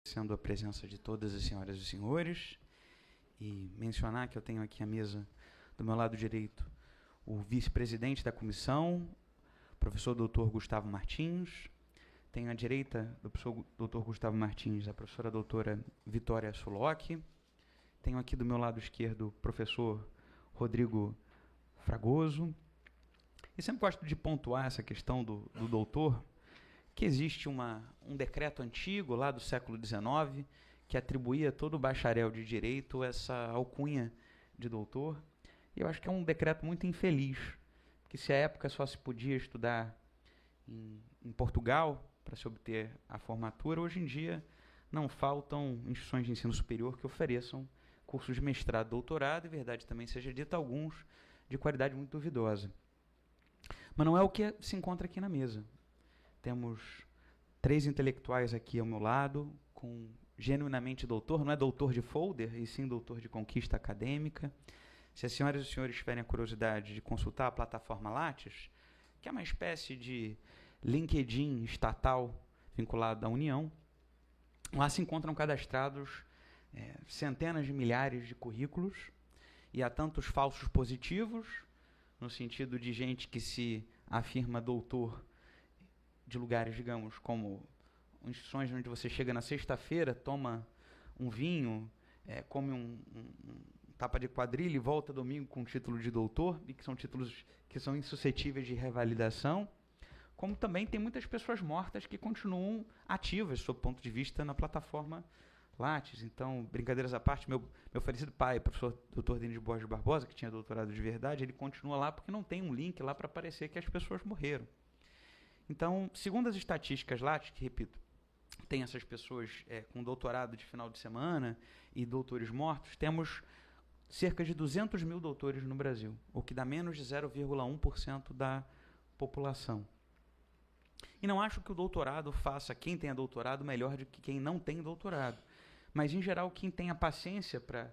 Sendo a presença de todas as senhoras e senhores, e mencionar que eu tenho aqui à mesa, do meu lado direito, o vice-presidente da comissão, professor Dr. Gustavo Martins. Tenho à direita do professor Dr. Gustavo Martins a professora doutora Vitória Sulocchi. Tenho aqui do meu lado esquerdo o professor Rodrigo Fragoso. E sempre gosto de pontuar essa questão do doutor, que existe um decreto antigo, lá do século XIX, que atribuía a todo bacharel de direito essa alcunha de doutor. E eu acho que é um decreto muito infeliz, porque se à época só se podia estudar em Portugal para se obter a formatura, hoje em dia não faltam instituições de ensino superior que ofereçam cursos de mestrado e doutorado, e verdade também seja dita, alguns de qualidade muito duvidosa. Mas não é o que se encontra aqui na mesa. Temos 3 intelectuais aqui ao meu lado, com genuinamente doutor, não é doutor de folder, e sim doutor de conquista acadêmica. Se as senhoras e os senhores tiverem a curiosidade de consultar a plataforma Lattes, que é uma espécie de LinkedIn estatal vinculado à União, lá se encontram cadastrados centenas de milhares de currículos, e há tantos falsos positivos, no sentido de gente que se afirma doutor de lugares, digamos, como instituições onde você chega na sexta-feira, toma um vinho, come um tapa de quadrilha e volta domingo com o título de doutor, e que são títulos que são insuscetíveis de revalidação, como também tem muitas pessoas mortas que continuam ativas, sob o ponto de vista, na plataforma Lattes. Então, brincadeiras à parte, meu falecido pai, professor Dr. Denis Borges Barbosa, que tinha doutorado de verdade, ele continua lá porque não tem um link lá para aparecer que as pessoas morreram. Então, segundo as estatísticas Lattes, que, repito, tem essas pessoas com doutorado de final de semana e doutores mortos, temos cerca de 200 mil doutores no Brasil, o que dá menos de 0,1% da população. E não acho que o doutorado faça quem tenha doutorado melhor do que quem não tem doutorado. Mas, em geral, quem tem a paciência para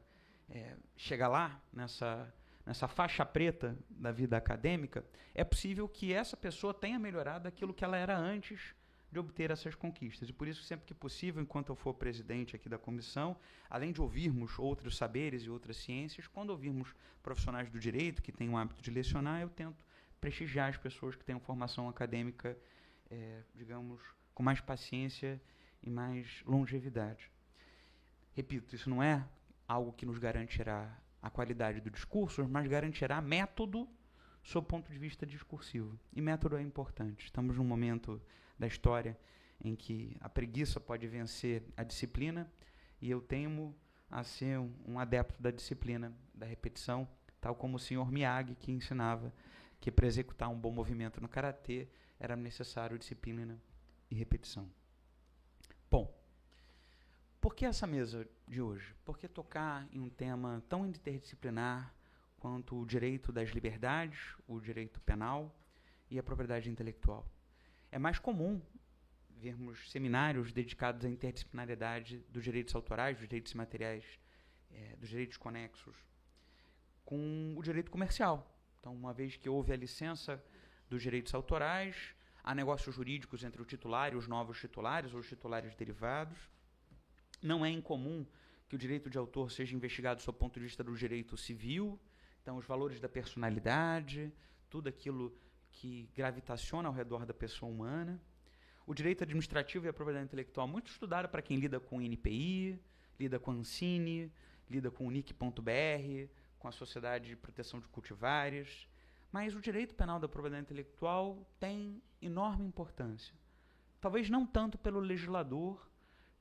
chegar lá, nessa faixa preta da vida acadêmica, é possível que essa pessoa tenha melhorado aquilo que ela era antes de obter essas conquistas. E por isso, sempre que possível, enquanto eu for presidente aqui da comissão, além de ouvirmos outros saberes e outras ciências, quando ouvirmos profissionais do direito que têm o hábito de lecionar, eu tento prestigiar as pessoas que têm formação acadêmica, digamos, com mais paciência e mais longevidade. Repito, isso não é algo que nos garantirá a qualidade do discurso, mas garantirá método sob o ponto de vista discursivo. E método é importante. Estamos num momento da história em que a preguiça pode vencer a disciplina, e eu temo a ser um adepto da disciplina, da repetição, tal como o senhor Miyagi, que ensinava que para executar um bom movimento no karatê era necessário disciplina e repetição. Bom, por que essa mesa de hoje? Por que tocar em um tema tão interdisciplinar quanto o direito das liberdades, o direito penal e a propriedade intelectual? É mais comum vermos seminários dedicados à interdisciplinariedade dos direitos autorais, dos direitos imateriais, dos direitos conexos, com o direito comercial. Então, uma vez que houve a licença dos direitos autorais, há negócios jurídicos entre o titular e os novos titulares, ou os titulares derivados. Não é incomum que o direito de autor seja investigado sob o ponto de vista do direito civil, então os valores da personalidade, tudo aquilo que gravitaciona ao redor da pessoa humana. O direito administrativo e a propriedade intelectual, muito estudado para quem lida com o INPI, lida com a Ancine, lida com o NIC.br, com a Sociedade de Proteção de Cultivares. Mas o direito penal da propriedade intelectual tem enorme importância. Talvez não tanto pelo legislador,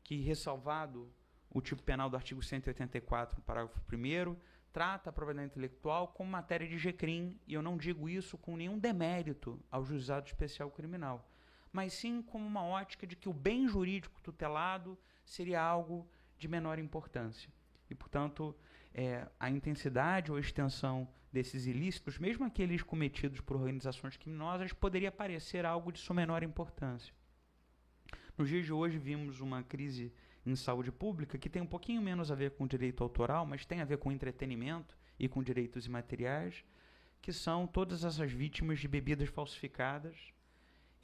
que, ressalvado o tipo penal do artigo 184, parágrafo 1º, trata a propriedade intelectual como matéria de GCRIM, e eu não digo isso com nenhum demérito ao Juizado Especial Criminal, mas sim como uma ótica de que o bem jurídico tutelado seria algo de menor importância. E, portanto, a intensidade ou extensão desses ilícitos, mesmo aqueles cometidos por organizações criminosas, poderia parecer algo de sua menor importância. Nos dias de hoje vimos uma crise em saúde pública que tem um pouquinho menos a ver com o direito autoral, mas tem a ver com entretenimento e com direitos imateriais, que são todas essas vítimas de bebidas falsificadas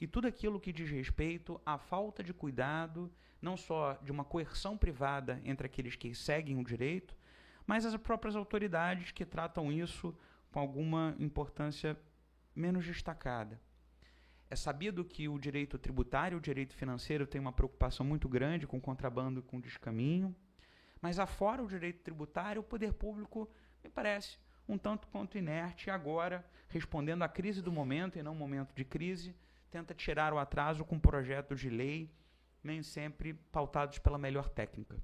e tudo aquilo que diz respeito à falta de cuidado não só de uma coerção privada entre aqueles que seguem o direito, mas as próprias autoridades que tratam isso com alguma importância menos destacada. É sabido que o direito tributário e o direito financeiro têm uma preocupação muito grande com o contrabando e com o descaminho, mas afora o direito tributário, o poder público, me parece, um tanto quanto inerte, e agora, respondendo à crise do momento e não momento de crise, tenta tirar o atraso com projetos de lei, nem sempre pautados pela melhor técnica.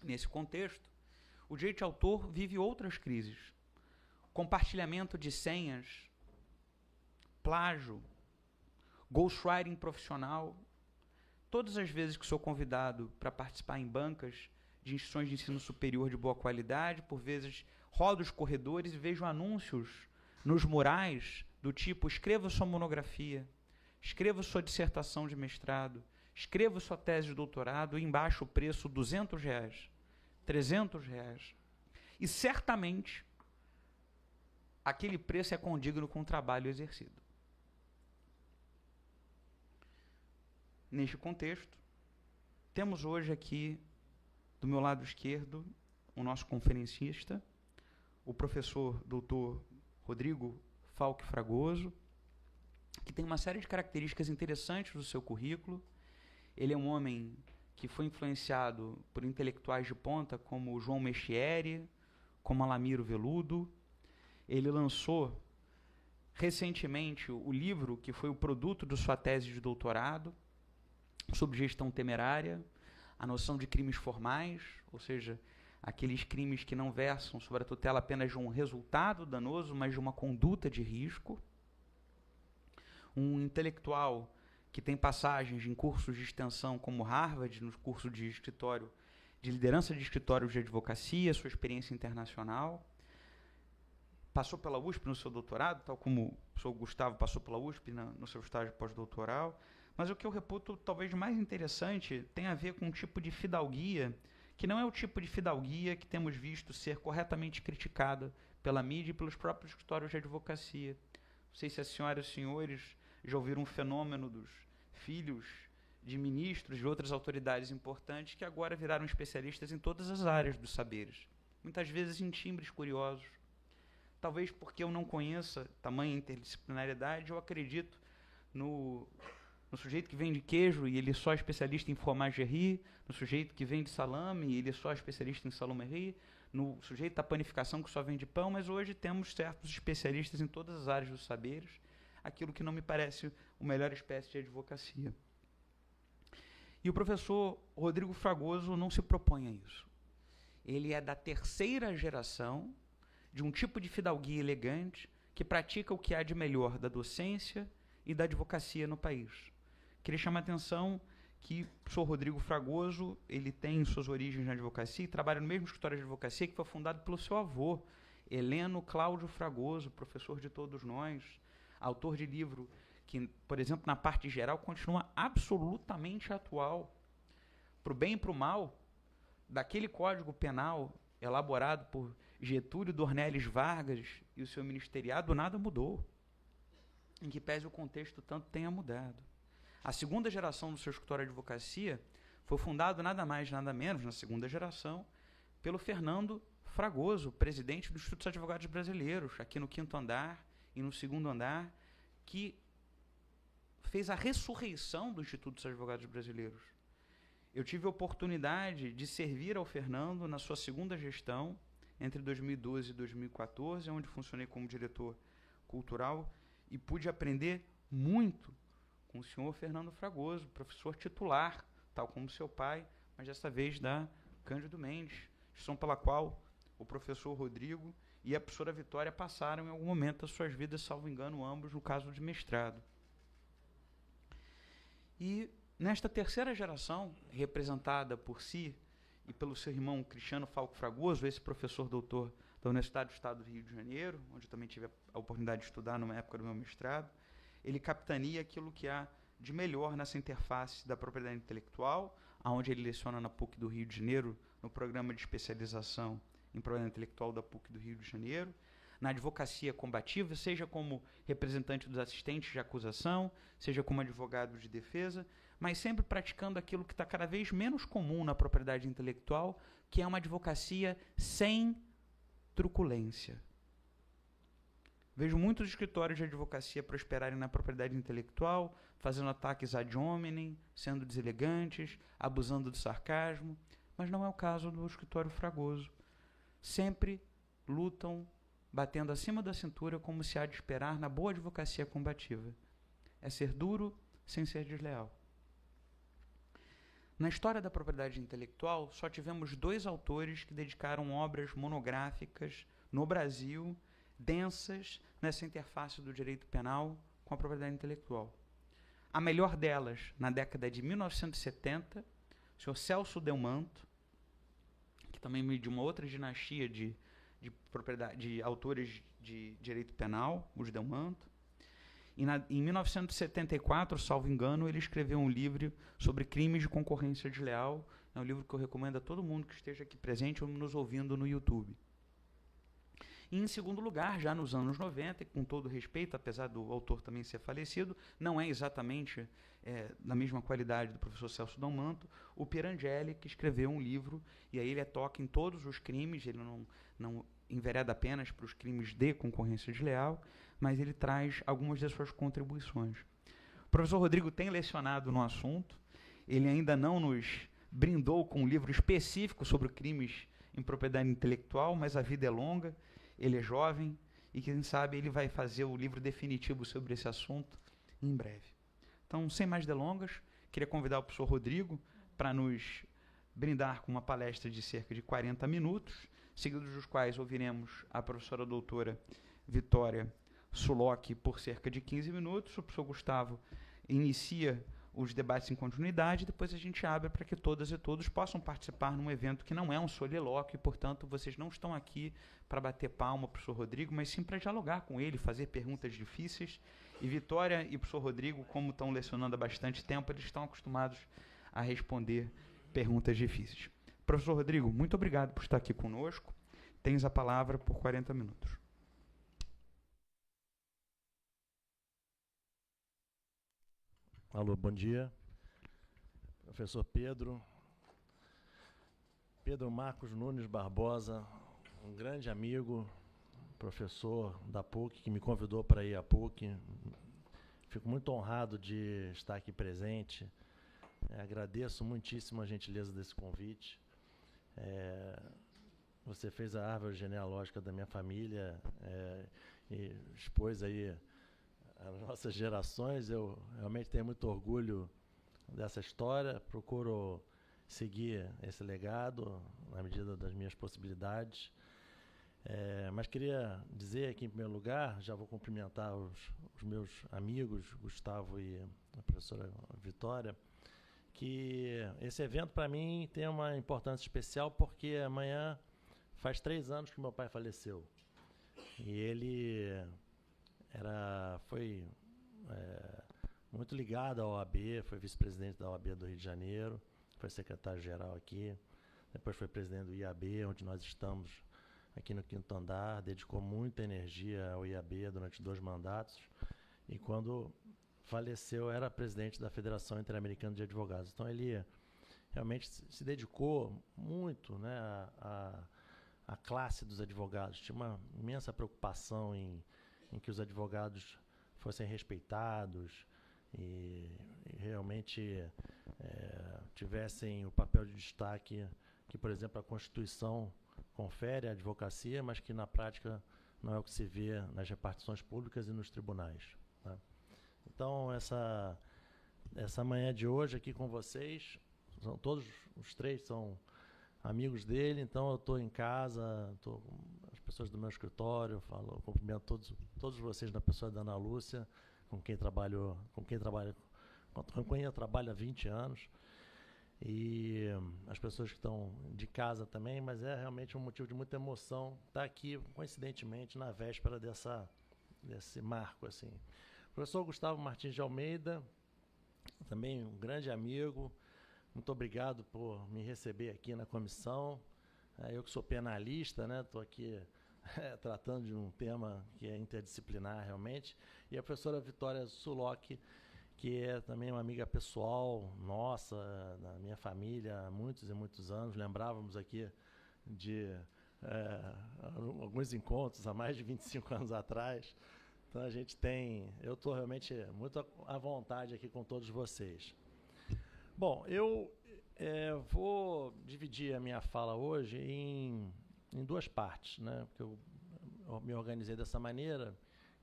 Nesse contexto, o direito de autor vive outras crises. Compartilhamento de senhas, plágio, ghostwriting profissional. Todas as vezes que sou convidado para participar em bancas de instituições de ensino superior de boa qualidade, por vezes rodo os corredores e vejo anúncios nos murais do tipo: escreva sua monografia, escreva sua dissertação de mestrado, escreva sua tese de doutorado, e embaixo o preço R$200, R$300. E certamente aquele preço é condigno com o trabalho exercido. Neste contexto, temos hoje aqui, do meu lado esquerdo, o nosso conferencista, o professor Dr. Rodrigo Falck Fragoso, que tem uma série de características interessantes do seu currículo. Ele é um homem que foi influenciado por intelectuais de ponta como João Mechieri, como Alamiro Veludo. Ele lançou recentemente o livro que foi o produto de sua tese de doutorado, sobre gestão temerária, a noção de crimes formais, ou seja, aqueles crimes que não versam sobre a tutela apenas de um resultado danoso, mas de uma conduta de risco. Um intelectual que tem passagens em cursos de extensão como Harvard, no curso de escritório, de liderança de escritórios de advocacia, sua experiência internacional. Passou pela USP no seu doutorado, tal como o professor Gustavo passou pela USP no seu estágio pós-doutoral. Mas o que eu reputo talvez mais interessante tem a ver com um tipo de fidalguia, que não é o tipo de fidalguia que temos visto ser corretamente criticada pela mídia e pelos próprios escritórios de advocacia. Não sei se as senhoras e os senhores já ouviram um fenômeno dos filhos de ministros e outras autoridades importantes que agora viraram especialistas em todas as áreas dos saberes, muitas vezes em timbres curiosos. Talvez porque eu não conheça tamanha interdisciplinariedade, eu acredito no sujeito que vende queijo e ele é só especialista em fromagerie, no sujeito que vende salame e ele é só especialista em salumerie, no sujeito da panificação que só vende pão, mas hoje temos certos especialistas em todas as áreas dos saberes, aquilo que não me parece a melhor espécie de advocacia. E o professor Rodrigo Fragoso não se propõe a isso. Ele é da terceira geração de um tipo de fidalguia elegante que pratica o que há de melhor da docência e da advocacia no país. Queria chamar a atenção que o professor Rodrigo Fragoso, ele tem suas origens na advocacia e trabalha no mesmo escritório de advocacia que foi fundado pelo seu avô, Heleno Cláudio Fragoso, professor de todos nós, autor de livro que, por exemplo, na parte geral, continua absolutamente atual. Para o bem e para o mal, daquele Código Penal elaborado por Getúlio Dornelles Vargas e o seu ministeriado, nada mudou. Em que pese o contexto tanto tenha mudado. A segunda geração do seu escritório de advocacia foi fundado nada mais, nada menos, na segunda geração, pelo Fernando Fragoso, presidente do Instituto dos Advogados Brasileiros, aqui no 5º andar e no 2º andar, que fez a ressurreição do Instituto dos Advogados Brasileiros. Eu tive a oportunidade de servir ao Fernando na sua segunda gestão, entre 2012 e 2014, onde funcionei como diretor cultural e pude aprender muito com o senhor Fernando Fragoso, professor titular, tal como seu pai, mas dessa vez da Cândido Mendes, instituição pela qual o professor Rodrigo e a professora Vitória passaram em algum momento das suas vidas, salvo engano, ambos no caso de mestrado. E nesta terceira geração, representada por si e pelo seu irmão Cristiano Falck Fragoso, esse professor doutor da Universidade do Estado do Rio de Janeiro, onde eu também tive a oportunidade de estudar numa época do meu mestrado, ele capitania aquilo que há de melhor nessa interface da propriedade intelectual, onde ele leciona na PUC do Rio de Janeiro, no programa de especialização em propriedade intelectual da PUC do Rio de Janeiro, na advocacia combativa, seja como representante dos assistentes de acusação, seja como advogado de defesa, mas sempre praticando aquilo que está cada vez menos comum na propriedade intelectual, que é uma advocacia sem truculência. Vejo muitos escritórios de advocacia prosperarem na propriedade intelectual, fazendo ataques ad hominem, sendo deselegantes, abusando do sarcasmo, mas não é o caso do escritório Fragoso. Sempre lutam batendo acima da cintura, como se há de esperar na boa advocacia combativa. É ser duro sem ser desleal. Na história da propriedade intelectual, só tivemos 2 autores que dedicaram obras monográficas no Brasil, densas nessa interface do direito penal com a propriedade intelectual. A melhor delas, na década de 1970, o senhor Celso Delmanto, que também é de uma outra dinastia de autores de direito penal, os Delmanto. Em 1974, salvo engano, ele escreveu um livro sobre crimes de concorrência desleal. É um livro que eu recomendo a todo mundo que esteja aqui presente ou nos ouvindo no YouTube. E, em segundo lugar, já nos anos 90, e com todo respeito, apesar do autor também ser falecido, não é exatamente da mesma qualidade do professor Celso Delmanto, o Pirandelli, que escreveu um livro, e aí ele toca em todos os crimes, ele não envereda apenas para os crimes de concorrência desleal, mas ele traz algumas das suas contribuições. O professor Rodrigo tem lecionado no assunto, ele ainda não nos brindou com um livro específico sobre crimes em propriedade intelectual, mas a vida é longa, ele é jovem, e quem sabe ele vai fazer o livro definitivo sobre esse assunto em breve. Então, sem mais delongas, queria convidar o professor Rodrigo para nos brindar com uma palestra de cerca de 40 minutos, seguidos dos quais ouviremos a professora doutora Vitória Sulocchi por cerca de 15 minutos. O professor Gustavo inicia os debates em continuidade, depois a gente abre para que todas e todos possam participar num evento que não é um solilóquio, portanto, vocês não estão aqui para bater palma para o professor Rodrigo, mas sim para dialogar com ele, fazer perguntas difíceis. E Vitória e o professor Rodrigo, como estão lecionando há bastante tempo, eles estão acostumados a responder perguntas difíceis. Professor Rodrigo, muito obrigado por estar aqui conosco. Tens a palavra por 40 minutos. Alô, bom dia. Professor Pedro Marcos Nunes Barbosa, um grande amigo, professor da PUC, que me convidou para ir à PUC. Fico muito honrado de estar aqui presente. Agradeço muitíssimo a gentileza desse convite. Você fez a árvore genealógica da minha família e expôs aí as nossas gerações. Eu realmente tenho muito orgulho dessa história, procuro seguir esse legado na medida das minhas possibilidades. Mas queria dizer aqui, em primeiro lugar, já vou cumprimentar os meus amigos, Gustavo e a professora Vitória, que esse evento, para mim, tem uma importância especial, porque amanhã faz 3 anos que meu pai faleceu. E ele foi muito ligado à OAB, foi vice-presidente da OAB do Rio de Janeiro, foi secretário-geral aqui, depois foi presidente do IAB, onde nós estamos aqui no 5º andar, dedicou muita energia ao IAB durante 2 mandatos, e quando faleceu era presidente da Federação Interamericana de Advogados. Então ele realmente se dedicou muito, né, à classe dos advogados. Tinha uma imensa preocupação em que os advogados fossem respeitados e realmente tivessem o papel de destaque que, por exemplo, a Constituição confere à advocacia, mas que na prática não é o que se vê nas repartições públicas e nos tribunais, né? Então, essa manhã de hoje aqui com vocês, todos os 3 são amigos dele, então eu estou em casa, estou com as pessoas do meu escritório, cumprimento todos vocês, na pessoa da Ana Lúcia, com quem eu trabalho há 20 anos, e as pessoas que estão de casa também, mas é realmente um motivo de muita emoção estar aqui, coincidentemente, na véspera desse marco, assim. Professor Gustavo Martins de Almeida, também um grande amigo, muito obrigado por me receber aqui na comissão. Eu que sou penalista, né, estou aqui tratando de um tema que é interdisciplinar realmente, e a professora Vitória Sulocchi, que é também uma amiga pessoal nossa, da minha família, há muitos e muitos anos. Lembrávamos aqui de alguns encontros há mais de 25 anos atrás. Então eu estou realmente muito à vontade aqui com todos vocês. Bom, eu vou dividir a minha fala hoje em duas partes, né? Porque eu me organizei dessa maneira,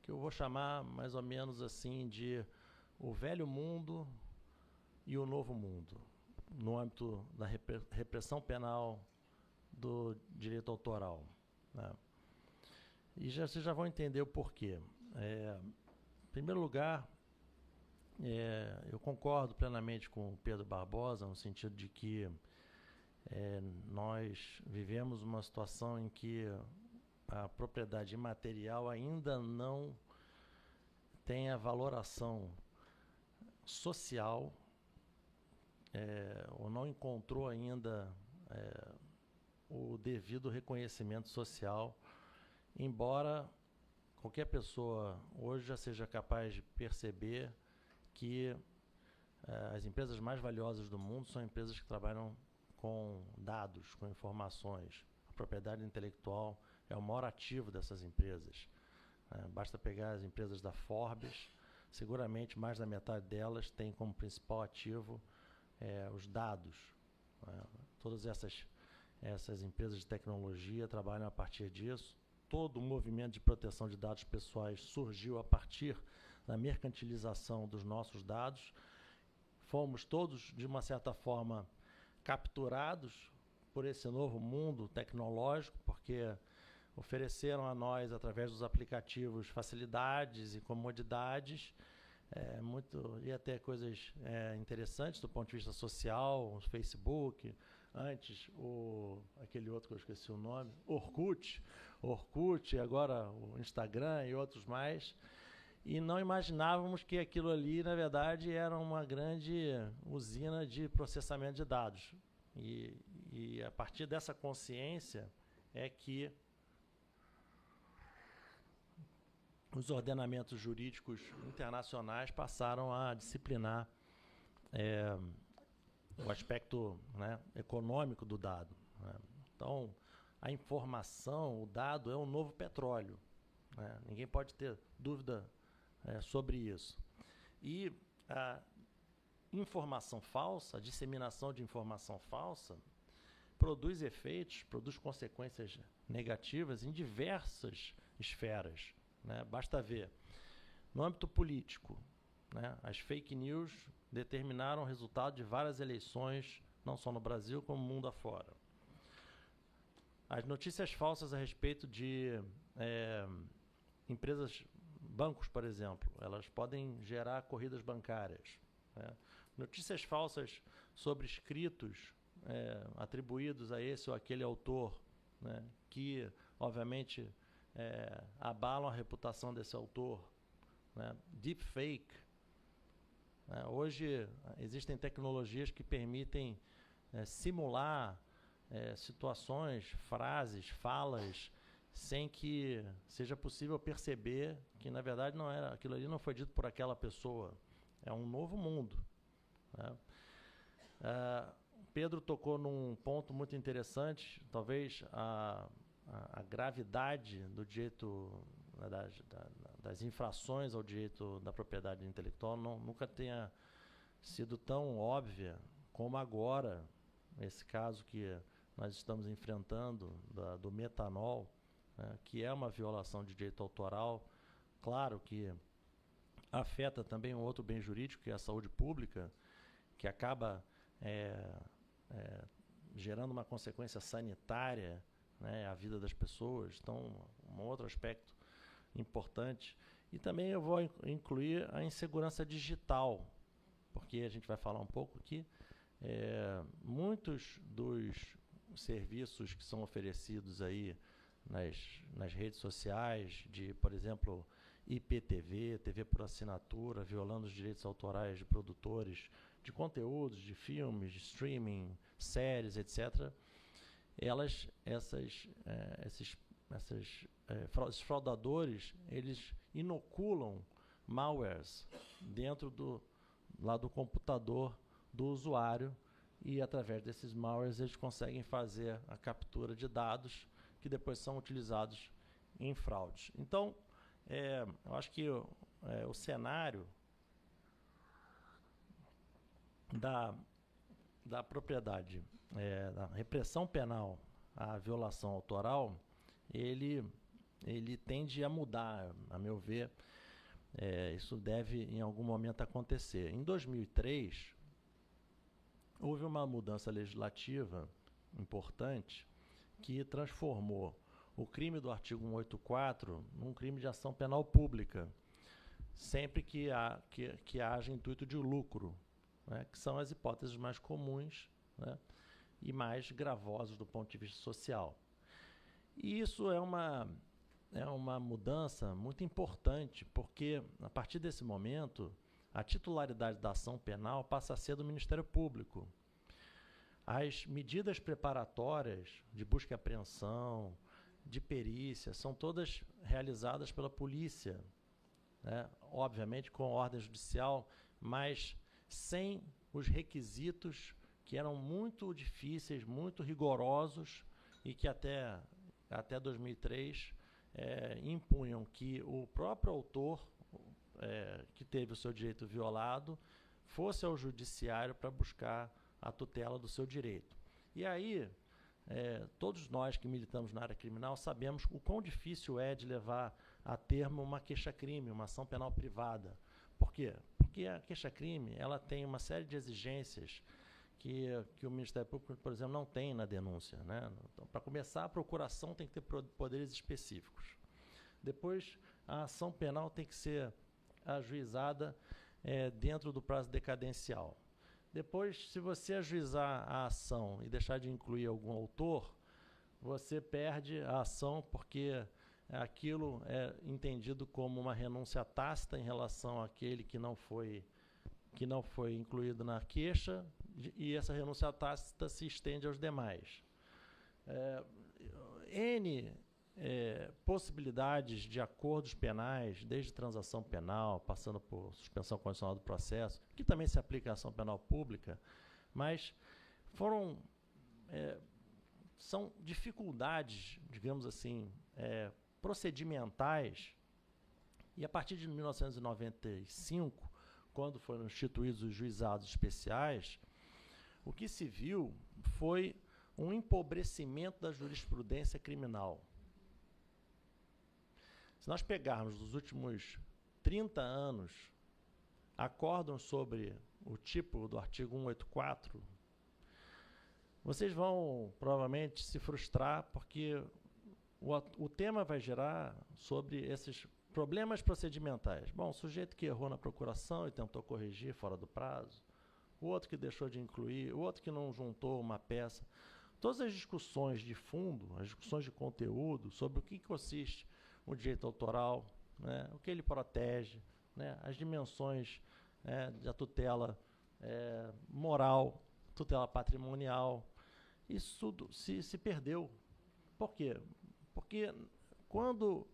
que eu vou chamar mais ou menos assim de o velho mundo e o novo mundo, no âmbito da repressão penal do direito autoral, né? E vocês já vão entender o porquê. Em primeiro lugar, eu concordo plenamente com o Pedro Barbosa, no sentido de que nós vivemos uma situação em que a propriedade imaterial ainda não tem a valoração social, ou não encontrou ainda o devido reconhecimento social, embora qualquer pessoa hoje já seja capaz de perceber que as empresas mais valiosas do mundo são empresas que trabalham com dados, com informações. A propriedade intelectual é o maior ativo dessas empresas. Basta pegar as empresas da Forbes, seguramente mais da metade delas tem como principal ativo os dados. Todas essas empresas de tecnologia trabalham a partir disso. Todo o movimento de proteção de dados pessoais surgiu a partir da mercantilização dos nossos dados. Fomos todos, de uma certa forma, capturados por esse novo mundo tecnológico, porque ofereceram a nós, através dos aplicativos, facilidades e comodidades, e até coisas interessantes do ponto de vista social, o Facebook, antes aquele outro que eu esqueci o nome, Orkut, agora o Instagram e outros mais, e não imaginávamos que aquilo ali, na verdade, era uma grande usina de processamento de dados. E a partir dessa consciência é que os ordenamentos jurídicos internacionais passaram a disciplinar o aspecto, né, econômico do dado, né? Então, a informação, o dado é um novo petróleo, né? Ninguém pode ter dúvida sobre isso. E a informação falsa, a disseminação de informação falsa, produz efeitos, produz consequências negativas em diversas esferas, né? Basta ver, no âmbito político, né, as fake news determinaram o resultado de várias eleições, não só no Brasil, como no mundo afora. As notícias falsas a respeito de empresas, bancos, por exemplo, elas podem gerar corridas bancárias, né? Notícias falsas sobre escritos atribuídos a esse ou aquele autor, né, que, obviamente, abalam a reputação desse autor, né? Deepfake. Hoje existem tecnologias que permitem simular situações, frases, falas, sem que seja possível perceber que, na verdade, aquilo ali não foi dito por aquela pessoa. É um novo mundo, né? Pedro tocou num ponto muito interessante, talvez a gravidade do direito, das infrações ao direito da propriedade intelectual nunca tenha sido tão óbvia como agora, esse caso que nós estamos enfrentando do metanol, né, que é uma violação de direito autoral. Claro que afeta também um outro bem jurídico, que é a saúde pública, que acaba gerando uma consequência sanitária, né, à vida das pessoas. Então, um outro aspecto importante. E também eu vou incluir a insegurança digital, porque a gente vai falar um pouco aqui. Muitos dos serviços que são oferecidos aí nas redes sociais, por exemplo, IPTV, TV por assinatura, violando os direitos autorais de produtores de conteúdos, de filmes, de streaming, séries, etc., esses esses fraudadores, eles inoculam malwares dentro do computador do usuário, e através desses malwares eles conseguem fazer a captura de dados que depois são utilizados em fraudes. Então, eu acho que o cenário da propriedade, da repressão penal à violação autoral, ele tende a mudar, a meu ver. Isso deve em algum momento acontecer. Em 2003, houve uma mudança legislativa importante que transformou o crime do artigo 184 num crime de ação penal pública, sempre que haja intuito de lucro, né, que são as hipóteses mais comuns, né, e mais gravosas do ponto de vista social. E isso é uma mudança muito importante, porque a partir desse momento a titularidade da ação penal passa a ser do Ministério Público. As medidas preparatórias de busca e apreensão, de perícia, são todas realizadas pela polícia, né? Obviamente com ordem judicial, mas sem os requisitos que eram muito difíceis, muito rigorosos, e que até 2003 impunham que o próprio autor que teve o seu direito violado fosse ao judiciário para buscar a tutela do seu direito. E aí, todos nós que militamos na área criminal sabemos o quão difícil é de levar a termo uma queixa-crime, uma ação penal privada. Por quê? Porque a queixa-crime ela tem uma série de exigências que o Ministério Público, por exemplo, não tem na denúncia, né? Então, para começar, a procuração tem que ter poderes específicos. Depois, a ação penal tem que ser ajuizada dentro do prazo decadencial. Depois, se você ajuizar a ação e deixar de incluir algum autor, você perde a ação porque aquilo é entendido como uma renúncia tácita em relação àquele que não foi incluído na queixa, e essa renúncia tácita se estende aos demais. Possibilidades de acordos penais, desde transação penal, passando por suspensão condicional do processo, que também se aplica à ação penal pública, mas são dificuldades, digamos assim, procedimentais, e a partir de 1995, quando foram instituídos os juizados especiais, o que se viu foi um empobrecimento da jurisprudência criminal. Se nós pegarmos dos últimos 30 anos, acórdãos sobre o tipo do artigo 184, vocês vão provavelmente se frustrar, porque o tema vai girar sobre esses problemas procedimentais. Bom, o sujeito que errou na procuração e tentou corrigir fora do prazo, o outro que deixou de incluir, o outro que não juntou uma peça. Todas as discussões de fundo, as discussões de conteúdo, sobre o que consiste o direito autoral, né, o que ele protege, né, as dimensões da tutela moral, tutela patrimonial, isso tudo se perdeu. Por quê? Porque quando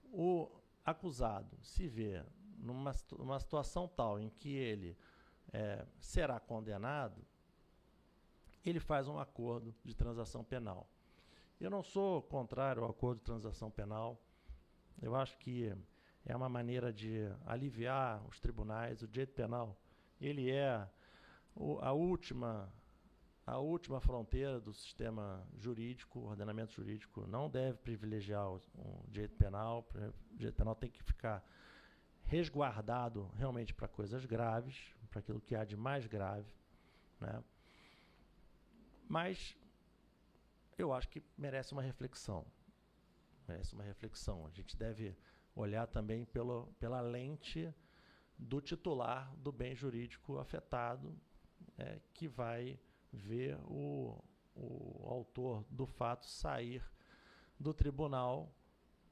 o acusado se vê numa situação tal em que ele será condenado, ele faz um acordo de transação penal. Eu não sou contrário ao acordo de transação penal. Eu acho que é uma maneira de aliviar os tribunais. O direito penal, ele é a última fronteira do sistema jurídico. O ordenamento jurídico não deve privilegiar o direito penal. O direito penal tem que ficar resguardado realmente para coisas graves, para aquilo que há de mais grave, né? Mas eu acho que merece uma reflexão. A gente deve olhar também pela lente do titular do bem jurídico afetado, que vai ver o autor do fato sair do tribunal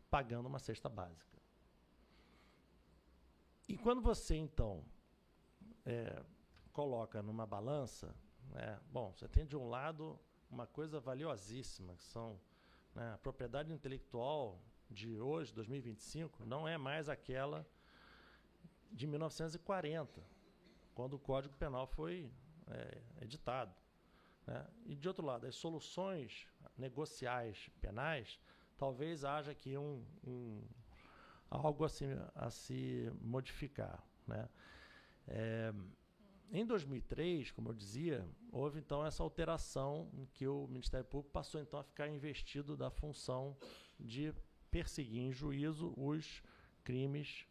pagando uma cesta básica. E quando você, então, coloca numa balança, bom, você tem de um lado uma coisa valiosíssima, que são né? A propriedade intelectual de hoje, 2025, não é mais aquela de 1940, quando o Código Penal foi editado, né? E, de outro lado, as soluções negociais penais, talvez haja aqui algo a se modificar, né? Em 2003, como eu dizia, houve então essa alteração em que o Ministério Público passou então a ficar investido da função de perseguir em juízo os crimes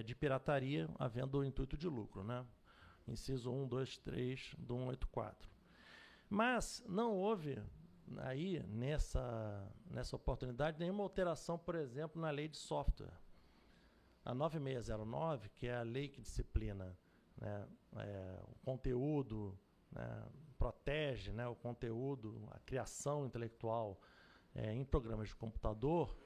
de pirataria, havendo o intuito de lucro, né? Inciso 1, 2, 3 do 184. Mas não houve aí, nessa oportunidade, nenhuma alteração, por exemplo, na lei de software. A 9609, que é a lei que disciplina, né, o conteúdo, né, protege, né, o conteúdo, a criação intelectual em programas de computador,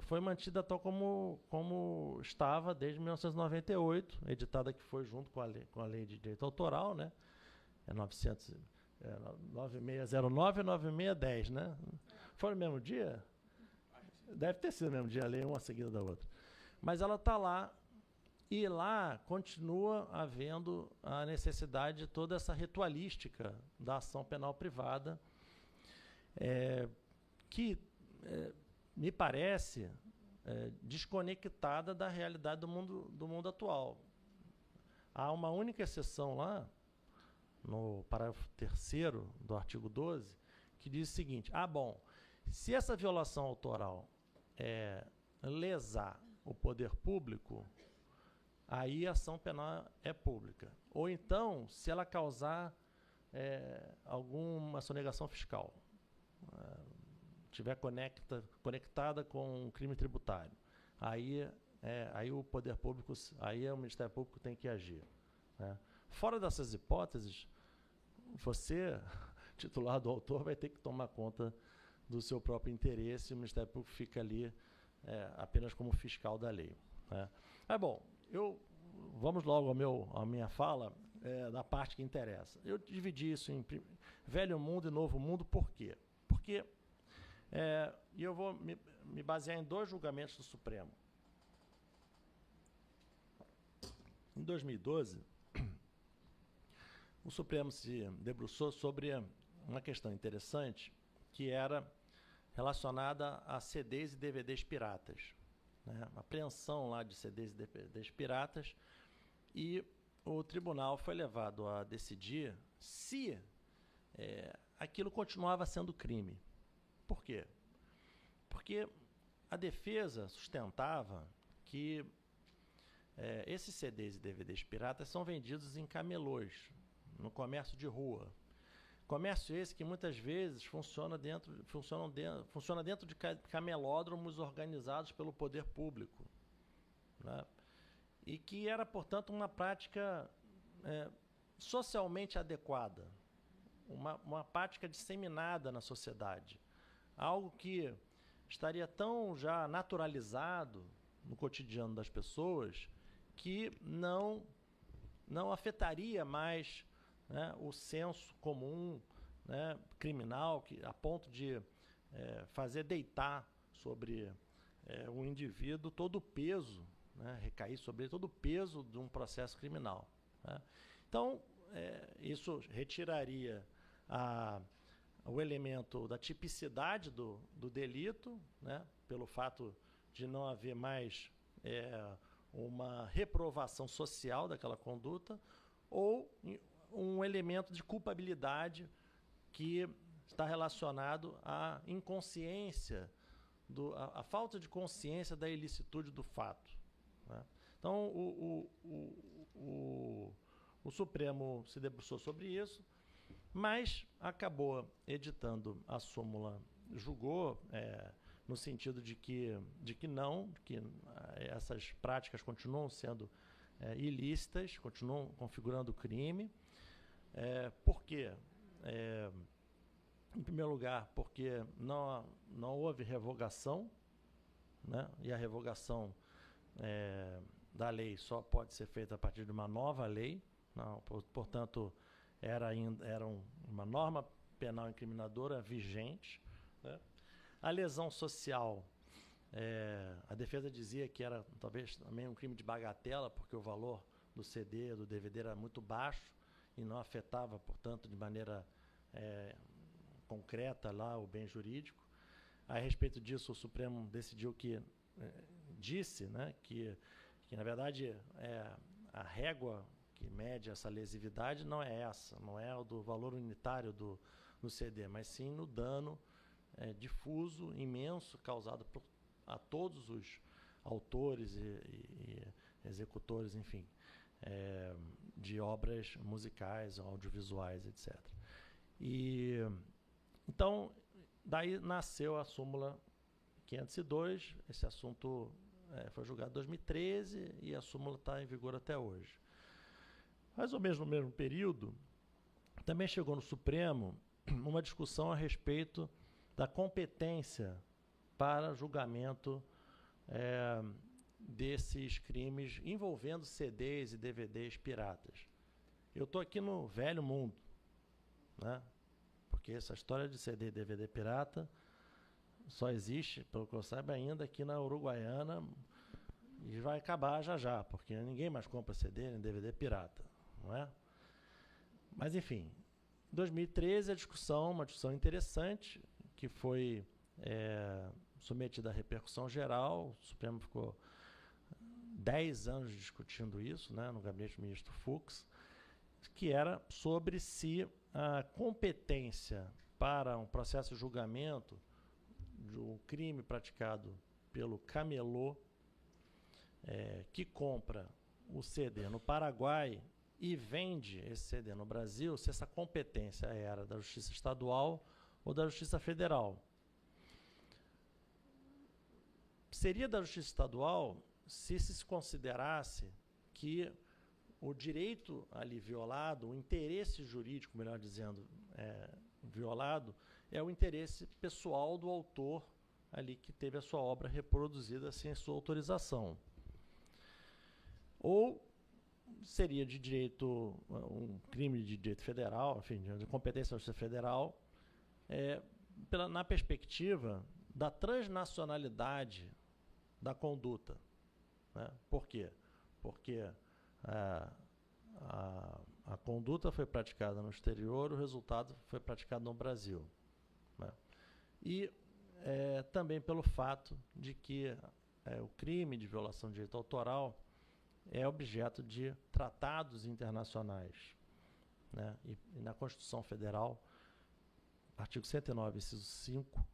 foi mantida tal como estava desde 1998, editada que foi junto com a lei de direito autoral, né, 9609 e 9610, né? Foi no mesmo dia? Deve ter sido no mesmo dia, a lei uma seguida da outra. Mas ela está lá, e lá continua havendo a necessidade de toda essa ritualística da ação penal privada, que me parece desconectada da realidade do mundo atual. Há uma única exceção lá, no parágrafo 3º do artigo 12, que diz o seguinte: se essa violação autoral lesar o poder público, aí a ação penal é pública. Ou então, se ela causar alguma sonegação fiscal, estiver conectada com um crime tributário, aí o poder público, aí o Ministério Público tem que agir, né? Fora dessas hipóteses, você, titular do autor, vai ter que tomar conta do seu próprio interesse, e o Ministério Público fica ali apenas como fiscal da lei, né? Vamos logo à minha fala, da parte que interessa. Eu dividi isso em velho mundo e novo mundo, por quê? Porque eu vou me basear em 2 julgamentos do Supremo. Em 2012, o Supremo se debruçou sobre uma questão interessante, que era relacionada a CDs e DVDs piratas, né? A apreensão lá de CDs e DVDs piratas, e o tribunal foi levado a decidir se aquilo continuava sendo crime. Por quê? Porque a defesa sustentava que esses CDs e DVDs piratas são vendidos em camelôs, no comércio de rua. Comércio esse que muitas vezes funciona dentro de camelódromos organizados pelo poder público, né? E que era, portanto, uma prática socialmente adequada, uma prática disseminada na sociedade, algo que estaria tão já naturalizado no cotidiano das pessoas que não afetaria mais, né, o senso comum, né, criminal, a ponto de fazer deitar sobre o indivíduo todo o peso, né, recair sobre ele todo o peso de um processo criminal, né? Então, isso retiraria o elemento da tipicidade do delito, né, pelo fato de não haver mais uma reprovação social daquela conduta, ou um elemento de culpabilidade que está relacionado à inconsciência, à falta de consciência da ilicitude do fato, né? Então, o Supremo se debruçou sobre isso, mas acabou editando a súmula, julgou no sentido de que essas práticas continuam sendo ilícitas, continuam configurando crime. Por quê? Em primeiro lugar, porque não houve revogação, né? E a revogação da lei só pode ser feita a partir de uma nova lei. Portanto, era uma norma penal incriminadora vigente, né? A lesão social, a defesa dizia que era talvez também um crime de bagatela, porque o valor do CD, do DVD era muito baixo e não afetava, portanto, de maneira concreta lá o bem jurídico. A respeito disso, o Supremo decidiu disse, né, que na verdade a régua que mede essa lesividade não é essa, não é o do valor unitário do CD, mas sim no dano difuso, imenso, causado a todos os autores e executores, enfim, de obras musicais, audiovisuais, etc. Então, daí nasceu a súmula 502, esse assunto foi julgado em 2013 e a súmula está em vigor até hoje. Mais ou menos no mesmo período, também chegou no Supremo uma discussão a respeito da competência para julgamento desses crimes envolvendo CDs e DVDs piratas. Eu estou aqui no velho mundo, né? Porque essa história de CD e DVD pirata só existe, pelo que eu saiba, ainda aqui na Uruguaiana e vai acabar já já, porque ninguém mais compra CD nem DVD pirata, não é? Mas, enfim, em 2013 uma discussão interessante, que foi submetida à repercussão geral. O Supremo ficou 10 anos discutindo isso, né, no gabinete do ministro Fux, que era sobre se a competência para um processo de julgamento de um crime praticado pelo camelô que compra o CD no Paraguai e vende esse CD no Brasil, se essa competência era da Justiça Estadual ou da Justiça Federal. Seria da Justiça Estadual se considerasse que o direito ali violado, o interesse jurídico, melhor dizendo, violado, é o interesse pessoal do autor ali que teve a sua obra reproduzida sem sua autorização. Ou seria de direito, um crime de direito federal, enfim, de competência da Justiça Federal, na perspectiva da transnacionalidade da conduta, né? Por quê? Porque a conduta foi praticada no exterior, o resultado foi praticado no Brasil, né? E também pelo fato de que o crime de violação de direito autoral é objeto de tratados internacionais, né? E na Constituição Federal, artigo 109, inciso 5,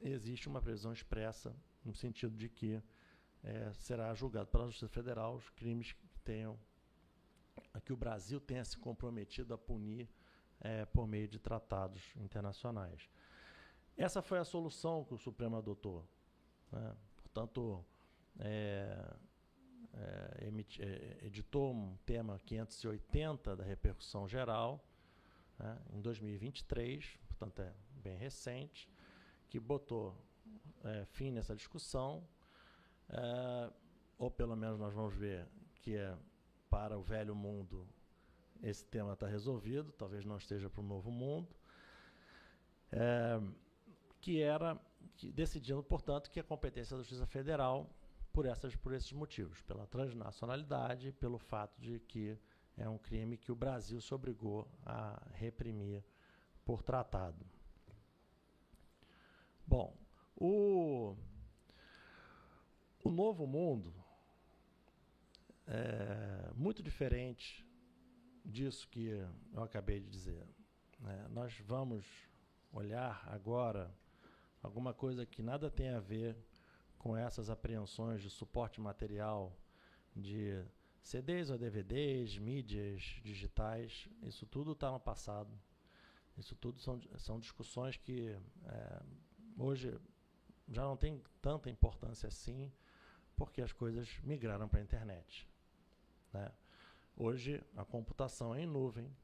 existe uma previsão expressa no sentido de que será julgado pela Justiça Federal os crimes que o Brasil tenha se comprometido a punir por meio de tratados internacionais. Essa foi a solução que o Supremo adotou, né? Portanto, editou um tema 580 da repercussão geral, né, em 2023, portanto é bem recente, que botou fim nessa discussão, ou pelo menos nós vamos ver que para o velho mundo esse tema está resolvido, talvez não esteja para o novo mundo, decidindo, portanto, que a competência da Justiça Federal por esses motivos, pela transnacionalidade, pelo fato de que é um crime que o Brasil se obrigou a reprimir por tratado. Bom, o novo mundo é muito diferente disso que eu acabei de dizer, né? Nós vamos olhar agora alguma coisa que nada tem a ver com essas apreensões de suporte material de CDs ou DVDs, mídias digitais. Isso tudo está no passado. Isso tudo são discussões que hoje já não tem tanta importância assim, porque as coisas migraram para a internet, né? Hoje a computação é em nuvem,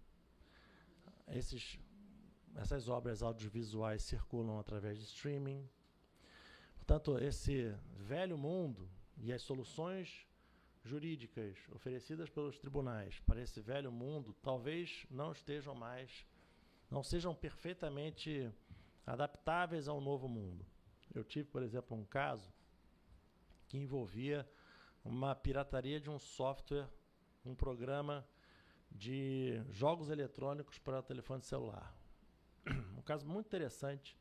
essas obras audiovisuais circulam através de streaming. Portanto, esse velho mundo e as soluções jurídicas oferecidas pelos tribunais para esse velho mundo talvez não não sejam perfeitamente adaptáveis ao novo mundo. Eu tive, por exemplo, um caso que envolvia uma pirataria de um software, um programa de jogos eletrônicos para telefone celular. Um caso muito interessante,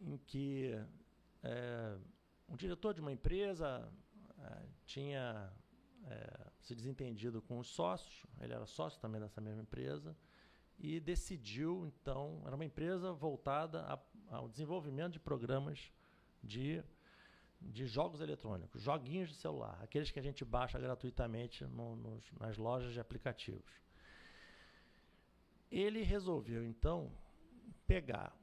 em que um diretor de uma empresa tinha se desentendido com os sócios, ele era sócio também dessa mesma empresa, e decidiu, então, era uma empresa voltada ao desenvolvimento de programas de jogos eletrônicos, joguinhos de celular, aqueles que a gente baixa gratuitamente nas lojas de aplicativos. Ele resolveu, então, pegar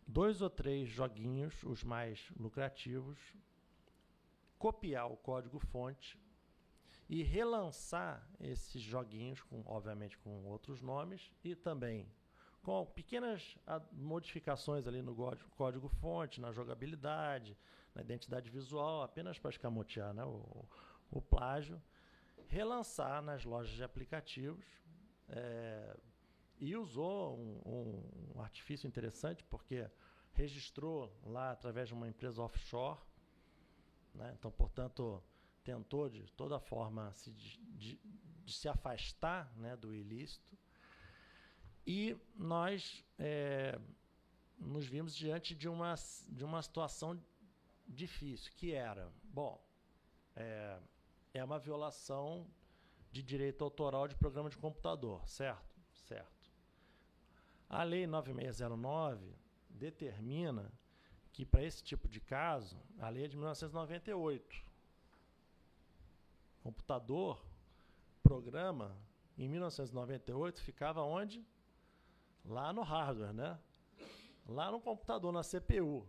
2 ou 3 joguinhos, os mais lucrativos, copiar o código-fonte e relançar esses joguinhos, obviamente com outros nomes, e também com pequenas modificações ali no código-fonte, na jogabilidade, na identidade visual, apenas para escamotear, né, o plágio, relançar nas lojas de aplicativos, e usou um artifício interessante, porque registrou lá através de uma empresa offshore, né, então, portanto, tentou de toda forma de se afastar, né, do ilícito, e nós nos vimos diante de uma situação difícil, que era, é uma violação de direito autoral de programa de computador, certo? Certo. A Lei 9609 determina que, para esse tipo de caso, a lei é de 1998. Computador, programa, em 1998, ficava onde? Lá no hardware, né? Lá no computador, na CPU.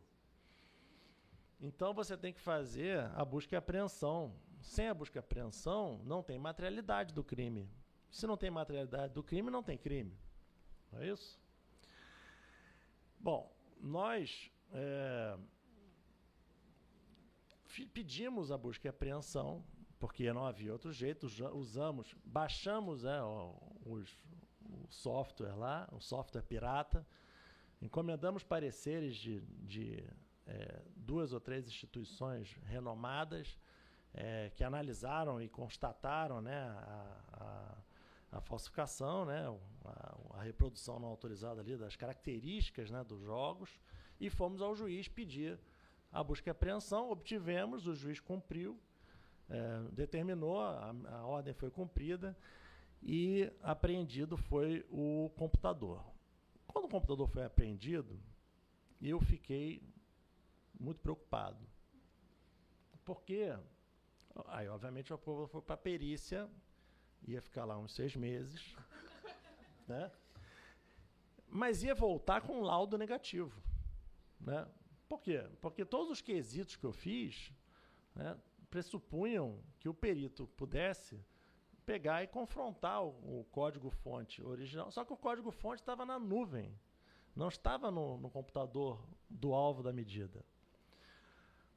Então, você tem que fazer a busca e apreensão. Sem a busca e apreensão, não tem materialidade do crime. Se não tem materialidade do crime, não tem crime. Não é isso? Bom, nós pedimos a busca e apreensão, porque não havia outro jeito, baixamos o software lá, o software pirata, encomendamos pareceres de 2 ou 3 instituições renomadas que analisaram e constataram, né, a falsificação, né, a reprodução não autorizada ali das características, né, dos jogos, e fomos ao juiz pedir a busca e apreensão, obtivemos, o juiz cumpriu, determinou, a ordem foi cumprida e apreendido foi o computador. Quando o computador foi apreendido, eu fiquei muito preocupado. Porque, aí obviamente o povo foi para a perícia, ia ficar lá uns 6 meses, né? Mas ia voltar com um laudo negativo, né? Por quê? Porque todos os quesitos que eu fiz, né, pressupunham que o perito pudesse pegar e confrontar o código-fonte original, só que o código-fonte estava na nuvem, não estava no computador do alvo da medida.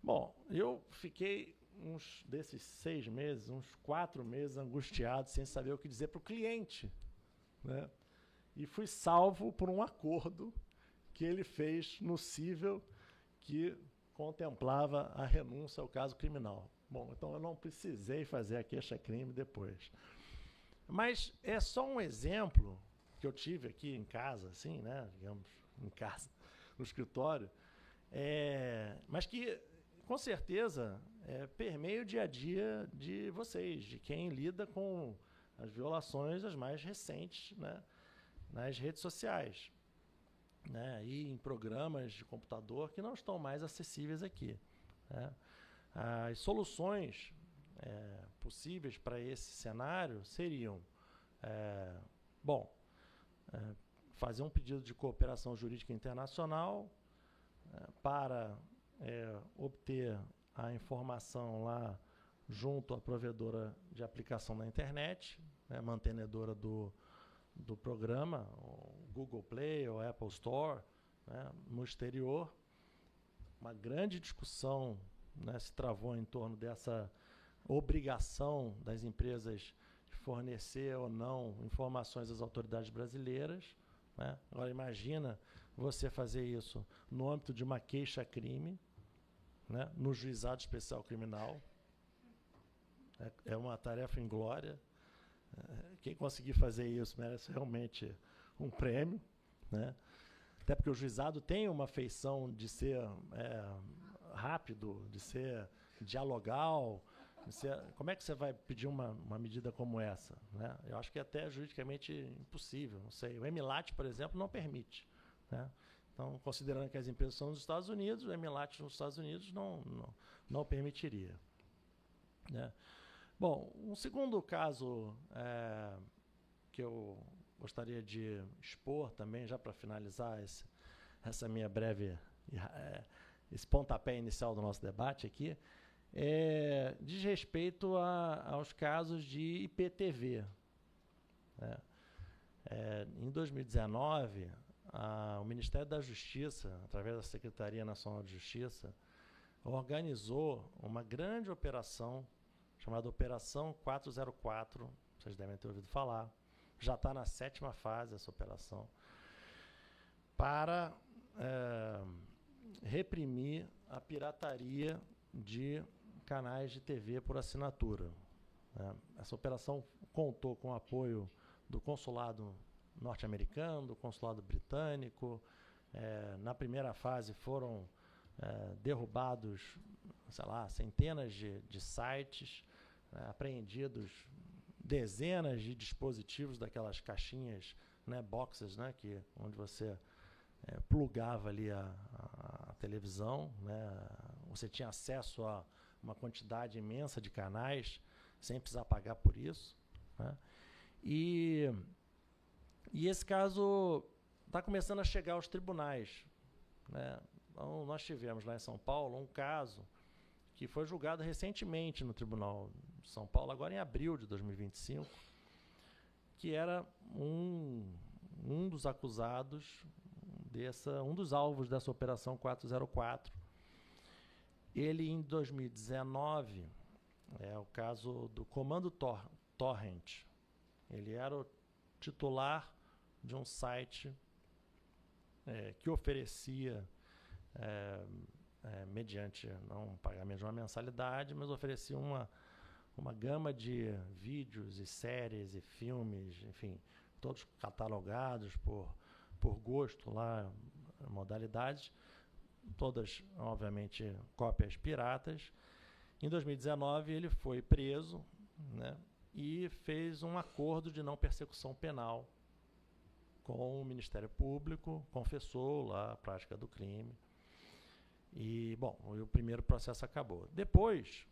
Bom, eu fiquei desses 6 meses, uns 4 meses angustiado, sem saber o que dizer para o cliente, né? E fui salvo por um acordo que ele fez no cível que contemplava a renúncia ao caso criminal. Bom, então eu não precisei fazer a queixa-crime depois. Mas é só um exemplo que eu tive aqui em casa, assim, né? Digamos, em casa, no escritório, mas que, com certeza, permeia o dia a dia de vocês, de quem lida com as violações as mais recentes, né, nas redes sociais, né, e em programas de computador que não estão mais acessíveis aqui, né. As soluções possíveis para esse cenário seriam, fazer um pedido de cooperação jurídica internacional para obter a informação lá junto à provedora de aplicação na internet, né, mantenedora do programa, o Google Play ou Apple Store, né, no exterior. Uma grande discussão, né, se travou em torno dessa obrigação das empresas fornecer ou não informações às autoridades brasileiras, né? Agora, imagina você fazer isso no âmbito de uma queixa-crime, né? No juizado especial criminal. É uma tarefa inglória. Quem conseguir fazer isso merece realmente um prêmio, né? Até porque o juizado tem uma feição de ser rápido, de ser dialogal. Como é que você vai pedir uma medida como essa, né? Eu acho que é até juridicamente impossível. Não sei. O EMILAT, por exemplo, não permite, né? Então, considerando que as empresas são nos Estados Unidos, o EMILAT nos Estados Unidos não permitiria, né? Bom, um segundo caso que eu gostaria de expor também, já para finalizar essa minha breve, esse pontapé inicial do nosso debate aqui, diz respeito aos casos de IPTV, né? Em 2019, o Ministério da Justiça, através da Secretaria Nacional de Justiça, organizou uma grande operação chamada Operação 404, vocês devem ter ouvido falar, já está na 7ª fase essa operação, para reprimir a pirataria de canais de TV por assinatura, né? Essa operação contou com o apoio do consulado norte-americano, do consulado britânico. Na primeira fase foram derrubados, sei lá, centenas de sites, apreendidos dezenas de dispositivos daquelas caixinhas, né, boxes, né, onde você plugava ali a televisão, né? Você tinha acesso a uma quantidade imensa de canais sem precisar pagar por isso, né? E esse caso está começando a chegar aos tribunais, né? Então, nós tivemos lá em São Paulo um caso que foi julgado recentemente no Tribunal de São Paulo, agora em abril de 2025, que era um dos acusados, um dos alvos dessa Operação 404. Ele, em 2019, é o caso do Comando Torrent. Ele era o titular de um site que oferecia, mediante não um pagamento de uma mensalidade, mas oferecia uma gama de vídeos e séries e filmes, enfim, todos catalogados por gosto lá, modalidades, todas, obviamente, cópias piratas. Em 2019, ele foi preso, né, e fez um acordo de não persecução penal com o Ministério Público, confessou lá a prática do crime. E, bom, o primeiro processo acabou. Depois,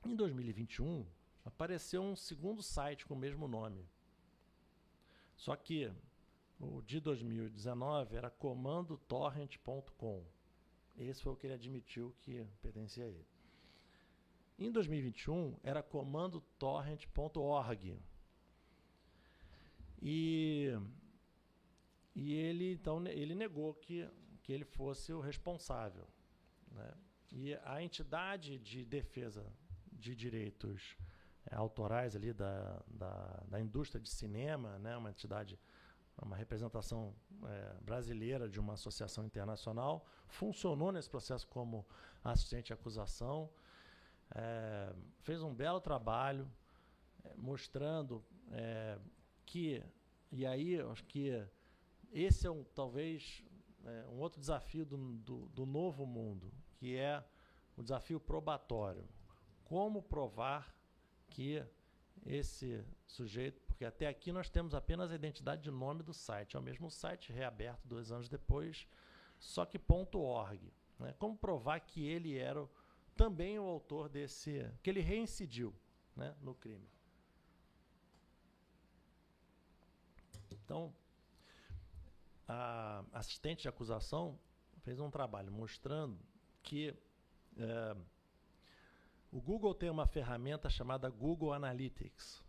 em 2021, apareceu um segundo site com o mesmo nome. Só que o de 2019 era comandotorrent.com. Esse foi o que ele admitiu que pertencia a ele. Em 2021, era comandotorrent.org. E ele, então, ele negou que ele fosse o responsável, né? E a entidade de defesa de direitos autorais ali da indústria de cinema, né, uma entidade, uma representação brasileira de uma associação internacional, funcionou nesse processo como assistente de acusação, fez um belo trabalho mostrando que, e aí acho que esse é talvez um outro desafio do novo mundo, que é o desafio probatório. Como provar que esse sujeito, porque até aqui nós temos apenas a identidade de nome do site, é o mesmo site reaberto 2 anos depois, só que .org, né? Como provar que ele era também o autor que ele reincidiu, né, no crime. Então, a assistente de acusação fez um trabalho mostrando que o Google tem uma ferramenta chamada Google Analytics.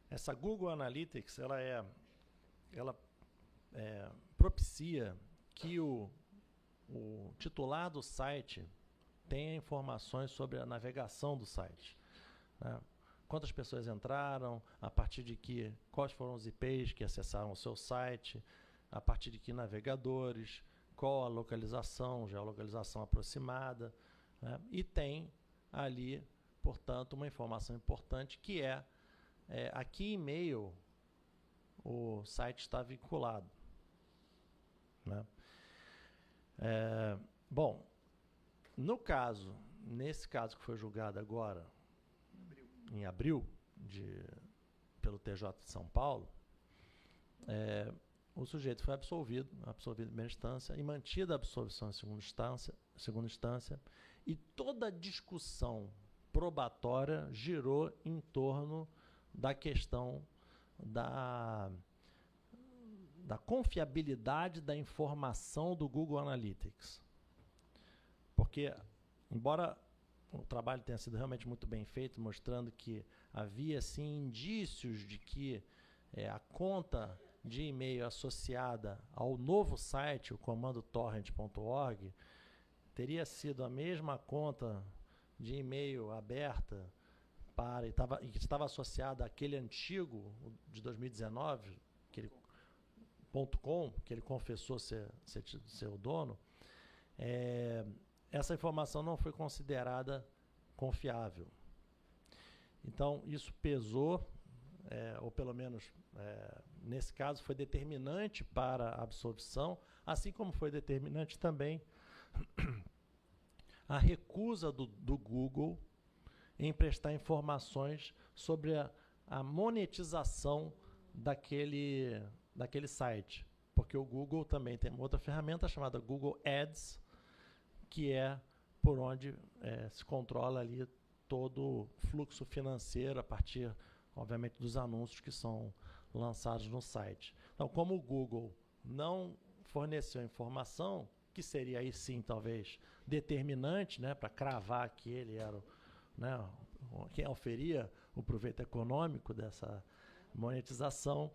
Essa Google Analytics, ela propicia que o titular do site tenha informações sobre a navegação do site, né? quantas pessoas entraram, a partir de quais foram os IPs que acessaram o seu site, a partir de que navegadores, qual a localização, geolocalização aproximada, né? E tem ali, portanto, uma informação importante que a que e-mail o site está vinculado, né? Bom, nesse caso que foi julgado agora, em abril, pelo TJ de São Paulo, o sujeito foi absolvido em primeira instância e mantida a absolvição em segunda instância, e toda a discussão probatória girou em torno da questão da confiabilidade da informação do Google Analytics. Porque, embora o trabalho tenha sido realmente muito bem feito, mostrando que havia, sim, indícios de que a conta de e-mail associada ao novo site, o comando torrent.org, teria sido a mesma conta de e-mail aberta e que estava associada àquele antigo, de 2019, aquele .com, que ele confessou ser o dono, essa informação não foi considerada confiável. Então, isso pesou, ou pelo menos, nesse caso, foi determinante para a absolvição, assim como foi determinante também a recusa do Google em prestar informações sobre a monetização daquele site. Porque o Google também tem uma outra ferramenta chamada Google Ads, que é por onde se controla ali todo o fluxo financeiro a partir, obviamente, dos anúncios que são lançados no site. Então, como o Google não forneceu informação, que seria aí sim, talvez, determinante, né, para cravar que ele era quem oferia o proveito econômico dessa monetização,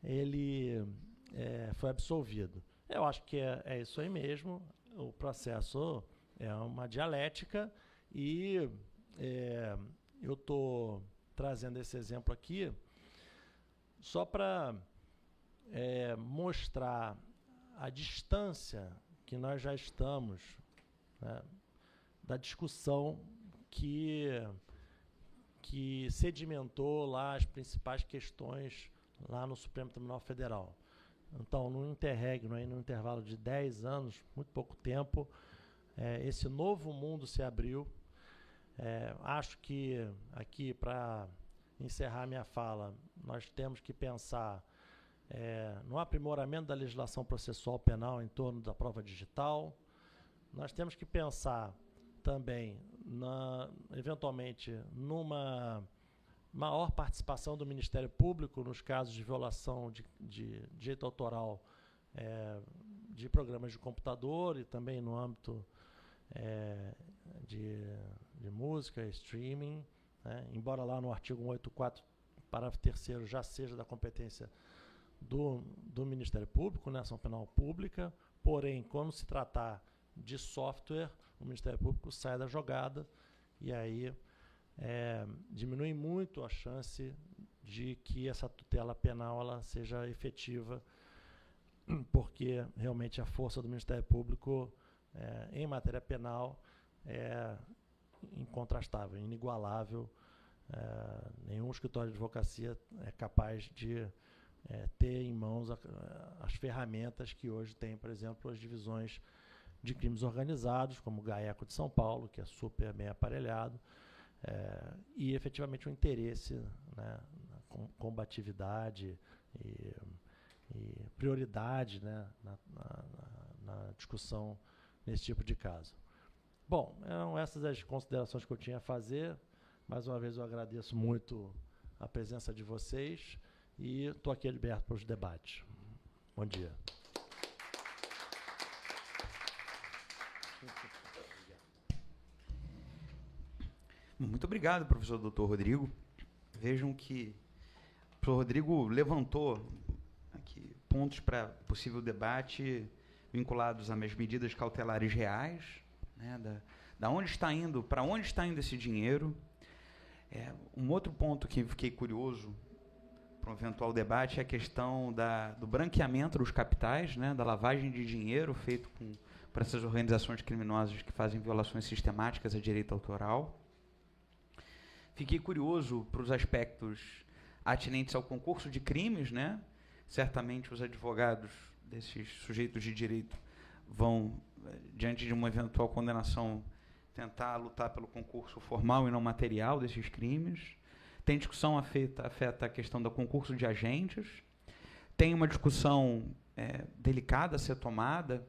ele foi absolvido. Eu acho que é isso aí mesmo. O processo é uma dialética e eu estou trazendo esse exemplo aqui só para mostrar a distância que nós já estamos, né, da discussão que sedimentou lá as principais questões lá no Supremo Tribunal Federal. Então, no interregno, no intervalo de 10 anos, muito pouco tempo, esse novo mundo se abriu. Acho que aqui, para encerrar minha fala, nós temos que pensar no aprimoramento da legislação processual penal em torno da prova digital. Nós temos que pensar também, eventualmente, numa maior participação do Ministério Público nos casos de violação de direito autoral de programas de computador e também no âmbito de música, streaming, né? Embora lá no artigo 184, parágrafo 3º, já seja da competência do Ministério Público, né, ação penal pública, porém, quando se tratar de software, o Ministério Público sai da jogada e aí diminui muito a chance de que essa tutela penal ela seja efetiva, porque realmente a força do Ministério Público em matéria penal é incontrastável, inigualável. Nenhum escritório de advocacia é capaz de ter em mãos as ferramentas que hoje tem, por exemplo, as divisões de crimes organizados, como o GAECO de São Paulo, que é super bem aparelhado, e efetivamente o interesse, né, na combatividade e prioridade, né, na discussão nesse tipo de caso. Bom, eram essas as considerações que eu tinha a fazer. Mais uma vez eu agradeço muito a presença de vocês e estou aqui aberto para os debates. Bom dia. Muito obrigado, professor Dr. Rodrigo. Vejam que o professor Rodrigo levantou aqui pontos para possível debate vinculados às medidas cautelares reais, né, para onde está indo esse dinheiro. Um outro ponto que fiquei curioso para um eventual debate é a questão do branqueamento dos capitais, né, da lavagem de dinheiro feito por essas organizações criminosas que fazem violações sistemáticas a direito autoral. Fiquei curioso para os aspectos atinentes ao concurso de crimes, né? Certamente os advogados desses sujeitos de direito vão, diante de uma eventual condenação, tentar lutar pelo concurso formal e não material desses crimes. Tem discussão afeta a questão do concurso de agentes. Tem uma discussão delicada a ser tomada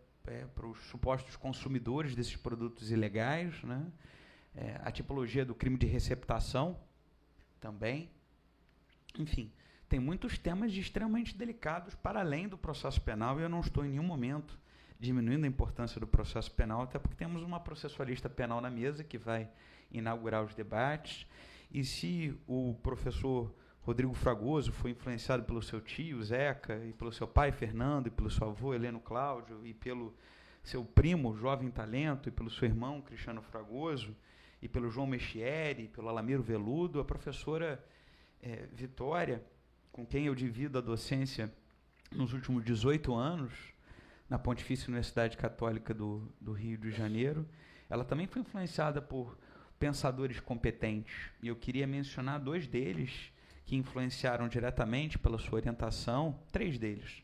para os supostos consumidores desses produtos ilegais, né? A tipologia do crime de receptação também. Enfim, tem muitos temas extremamente delicados para além do processo penal, e eu não estou em nenhum momento diminuindo a importância do processo penal, até porque temos uma processualista penal na mesa que vai inaugurar os debates. E se o professor Rodrigo Fragoso foi influenciado pelo seu tio, Zeca, e pelo seu pai, Fernando, e pelo seu avô, Heleno Cláudio, e pelo seu primo, Jovem Talento, e pelo seu irmão, Cristiano Fragoso, e pelo João Mechieri, e pelo Alamiro Veludo, a professora Vitória, com quem eu divido a docência nos últimos 18 anos, na Pontifícia Universidade Católica do Rio de Janeiro, ela também foi influenciada por pensadores competentes. E eu queria mencionar 2 deles que influenciaram diretamente pela sua orientação, 3 deles.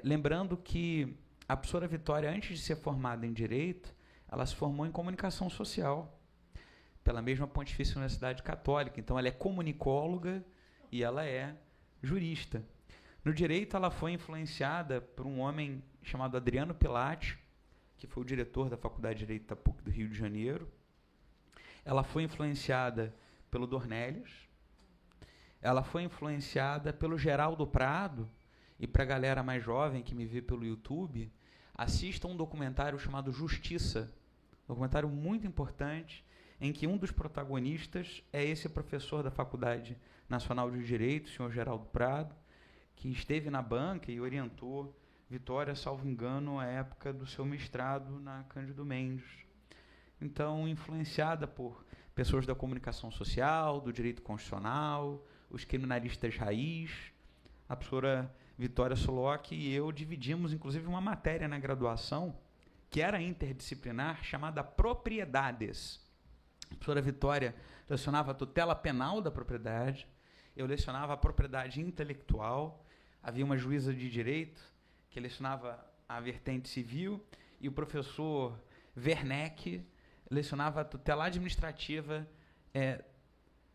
Lembrando que a professora Vitória, antes de ser formada em Direito, ela se formou em Comunicação Social, pela mesma Pontifícia Universidade Católica. Então, ela é comunicóloga e ela é jurista. No Direito, ela foi influenciada por um homem chamado Adriano Pilati, que foi o diretor da Faculdade de Direito da PUC do Rio de Janeiro. Ela foi influenciada pelo Dornelles. Ela foi influenciada pelo Geraldo Prado. E para a galera mais jovem que me vê pelo YouTube, assista um documentário chamado Justiça, um documentário muito importante, em que um dos protagonistas é esse professor da Faculdade Nacional de Direito, o senhor Geraldo Prado, que esteve na banca e orientou Vitória, salvo engano, à época do seu mestrado na Cândido Mendes. Então, influenciada por pessoas da comunicação social, do direito constitucional, os criminalistas raiz, a professora Vitória Solocki e eu dividimos, inclusive, uma matéria na graduação que era interdisciplinar, chamada Propriedades. A professora Vitória lecionava a tutela penal da propriedade, eu lecionava a propriedade intelectual, havia uma juíza de direito que lecionava a vertente civil, e o professor Werneck lecionava a tutela administrativa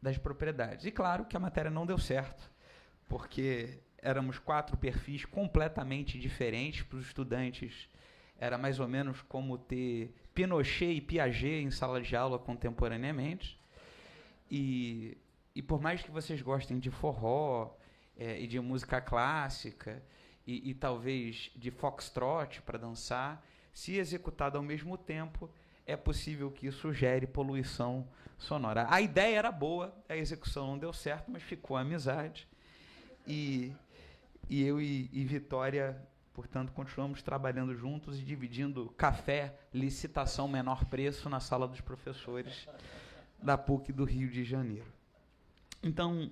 das propriedades. E claro que a matéria não deu certo, porque éramos 4 perfis completamente diferentes. Para os estudantes era mais ou menos como ter Pinochet e Piaget em sala de aula contemporaneamente. E por mais que vocês gostem de forró e de música clássica e talvez de foxtrot para dançar, se executado ao mesmo tempo, é possível que isso gere poluição sonora. A ideia era boa, a execução não deu certo, mas ficou a amizade. E eu e Vitória, portanto, continuamos trabalhando juntos e dividindo café, licitação menor preço na sala dos professores da PUC do Rio de Janeiro. Então,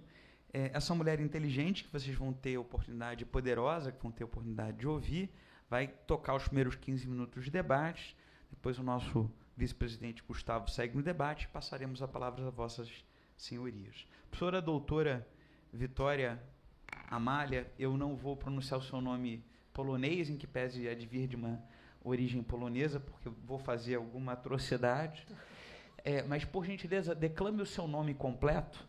essa mulher inteligente que vocês vão ter oportunidade, poderosa, que vão ter oportunidade de ouvir, vai tocar os primeiros 15 minutos de debate. Depois o nosso vice-presidente Gustavo segue no debate e passaremos a palavra a vossas senhorias. Professora doutora Vitória Amália, eu não vou pronunciar o seu nome polonês, em que pese advir de uma origem polonesa, porque eu vou fazer alguma atrocidade. Mas, por gentileza, declame o seu nome completo.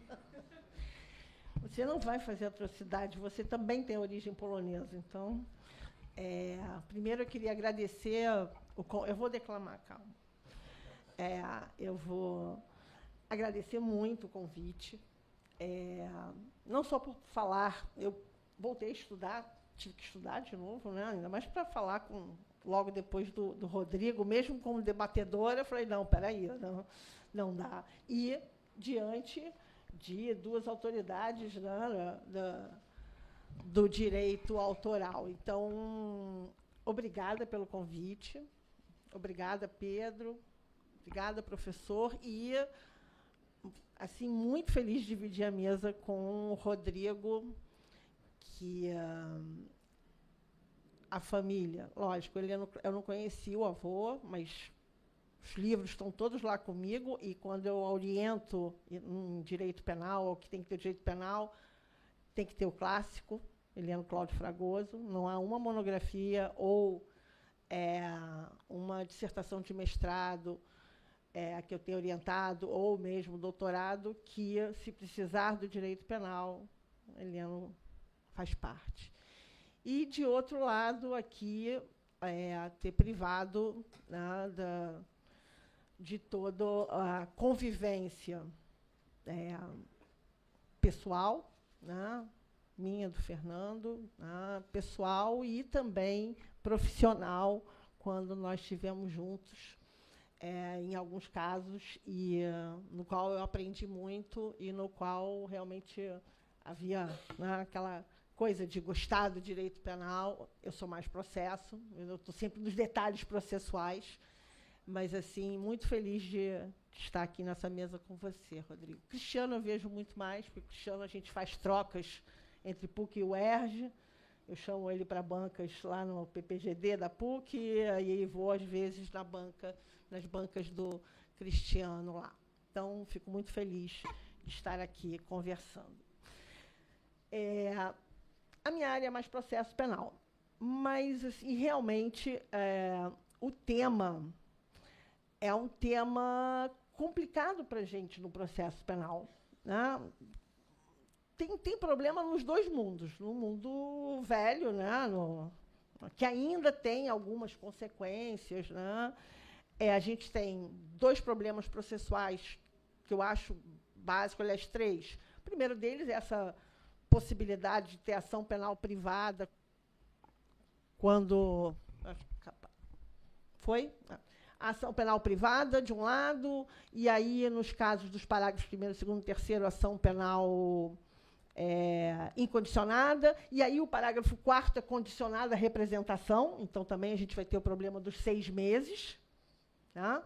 Você não vai fazer atrocidade, você também tem origem polonesa. Então, primeiro eu queria agradecer. Eu vou declamar, calma. Eu vou agradecer muito o convite. Não só por falar, eu voltei a estudar, tive que estudar de novo, né? Ainda mais para falar logo depois do Rodrigo, mesmo como debatedora, eu falei, não, peraí, não dá. E diante de 2 autoridades, né, do direito autoral. Então, obrigada pelo convite, obrigada, Pedro, obrigada, professor, e assim, muito feliz de dividir a mesa com o Rodrigo, que a família, lógico, eu não conheci o avô, mas os livros estão todos lá comigo, e quando eu oriento em direito penal, ou que tem que ter direito penal, tem que ter o clássico, Eliano Cláudio Fragoso. Não há uma monografia ou uma dissertação de mestrado que eu tenha orientado, ou mesmo doutorado, que, se precisar do direito penal, Eliano faz parte. E, de outro lado, aqui, ter privado, né, de toda a convivência pessoal, né, minha, do Fernando, né, pessoal e também profissional, quando nós estivemos juntos, em alguns casos, e no qual eu aprendi muito e no qual realmente havia, né, aquela coisa de gostar do direito penal. Eu sou mais processo, eu estou sempre nos detalhes processuais, mas, assim, muito feliz de estar aqui nessa mesa com você, Rodrigo. Cristiano eu vejo muito mais, porque Cristiano a gente faz trocas entre PUC e UERJ. Eu chamo ele para bancas lá no PPGD da PUC, e aí vou, às vezes, nas bancas do Cristiano lá. Então, fico muito feliz de estar aqui conversando. A minha área é mais processo penal, mas, assim, realmente, o tema é um tema complicado para a gente no processo penal, né? Tem problema nos dois mundos. No mundo velho, né, que ainda tem algumas consequências, né? A gente tem dois problemas processuais que eu acho básicos, aliás, três. O primeiro deles é essa possibilidade de ter ação penal privada quando... Foi? A ação penal privada, de um lado, e aí, nos casos dos parágrafos 1º, 2º e 3º, ação penal incondicionada, e aí o parágrafo 4º é condicionado à representação, então também a gente vai ter o problema dos 6 meses, né,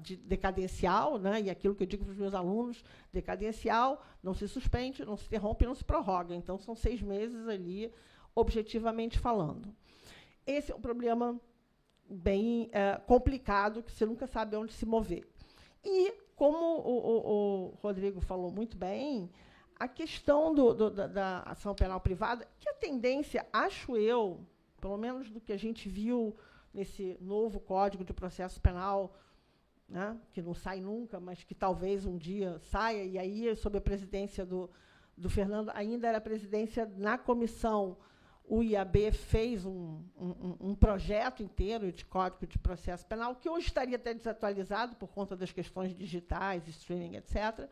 de decadencial, né, e aquilo que eu digo para os meus alunos, decadencial, não se suspende, não se interrompe, não se prorroga. Então, são 6 meses ali, objetivamente falando. Esse é um problema bem complicado, que você nunca sabe onde se mover. E, como o Rodrigo falou muito bem, a questão da ação penal privada, que a tendência, acho eu, pelo menos do que a gente viu nesse novo Código de Processo Penal, né, que não sai nunca, mas que talvez um dia saia, e aí, sob a presidência do Fernando, ainda era presidência na comissão, o IAB fez um projeto inteiro de Código de Processo Penal, que hoje estaria até desatualizado por conta das questões digitais, streaming, etc.,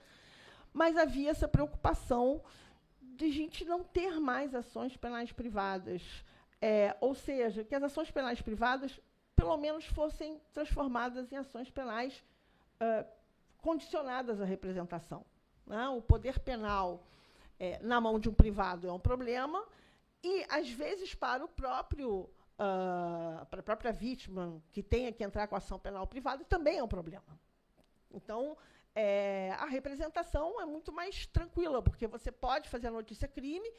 mas havia essa preocupação de a gente não ter mais ações penais privadas. Ou seja, que as ações penais privadas, pelo menos, fossem transformadas em ações penais condicionadas à representação, né? O poder penal na mão de um privado é um problema, e, às vezes, para a própria vítima, que tenha que entrar com ação penal privada, também é um problema. Então, a representação é muito mais tranquila, porque você pode fazer a notícia-crime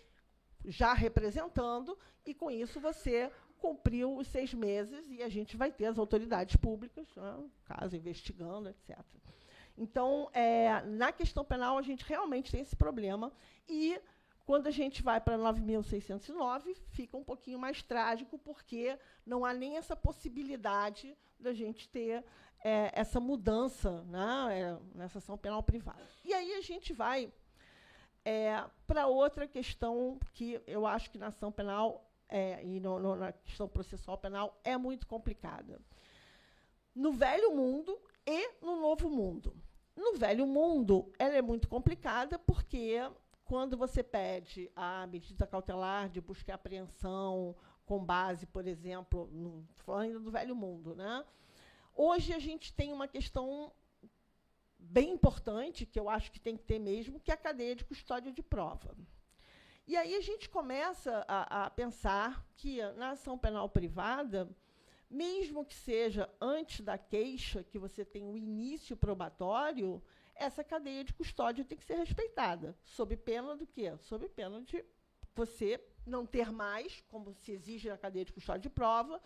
já representando, e, com isso, você cumpriu os 6 meses, e a gente vai ter as autoridades públicas, né, caso investigando, etc. Então, na questão penal, a gente realmente tem esse problema, e, quando a gente vai para 9.609, fica um pouquinho mais trágico, porque não há nem essa possibilidade da gente ter essa mudança, né, nessa ação penal privada. E aí a gente vai para outra questão que eu acho que na ação penal e na questão processual penal é muito complicada. No velho mundo e no novo mundo. No velho mundo, ela é muito complicada porque, quando você pede a medida cautelar de busca e apreensão com base, por exemplo, falando ainda do velho mundo, né? Hoje a gente tem uma questão bem importante, que eu acho que tem que ter mesmo, que é a cadeia de custódia de prova. E aí a gente começa a pensar que, na ação penal privada, mesmo que seja antes da queixa, que você tem o início probatório, essa cadeia de custódia tem que ser respeitada. Sob pena do quê? Sob pena de você não ter mais, como se exige na cadeia de custódia de prova,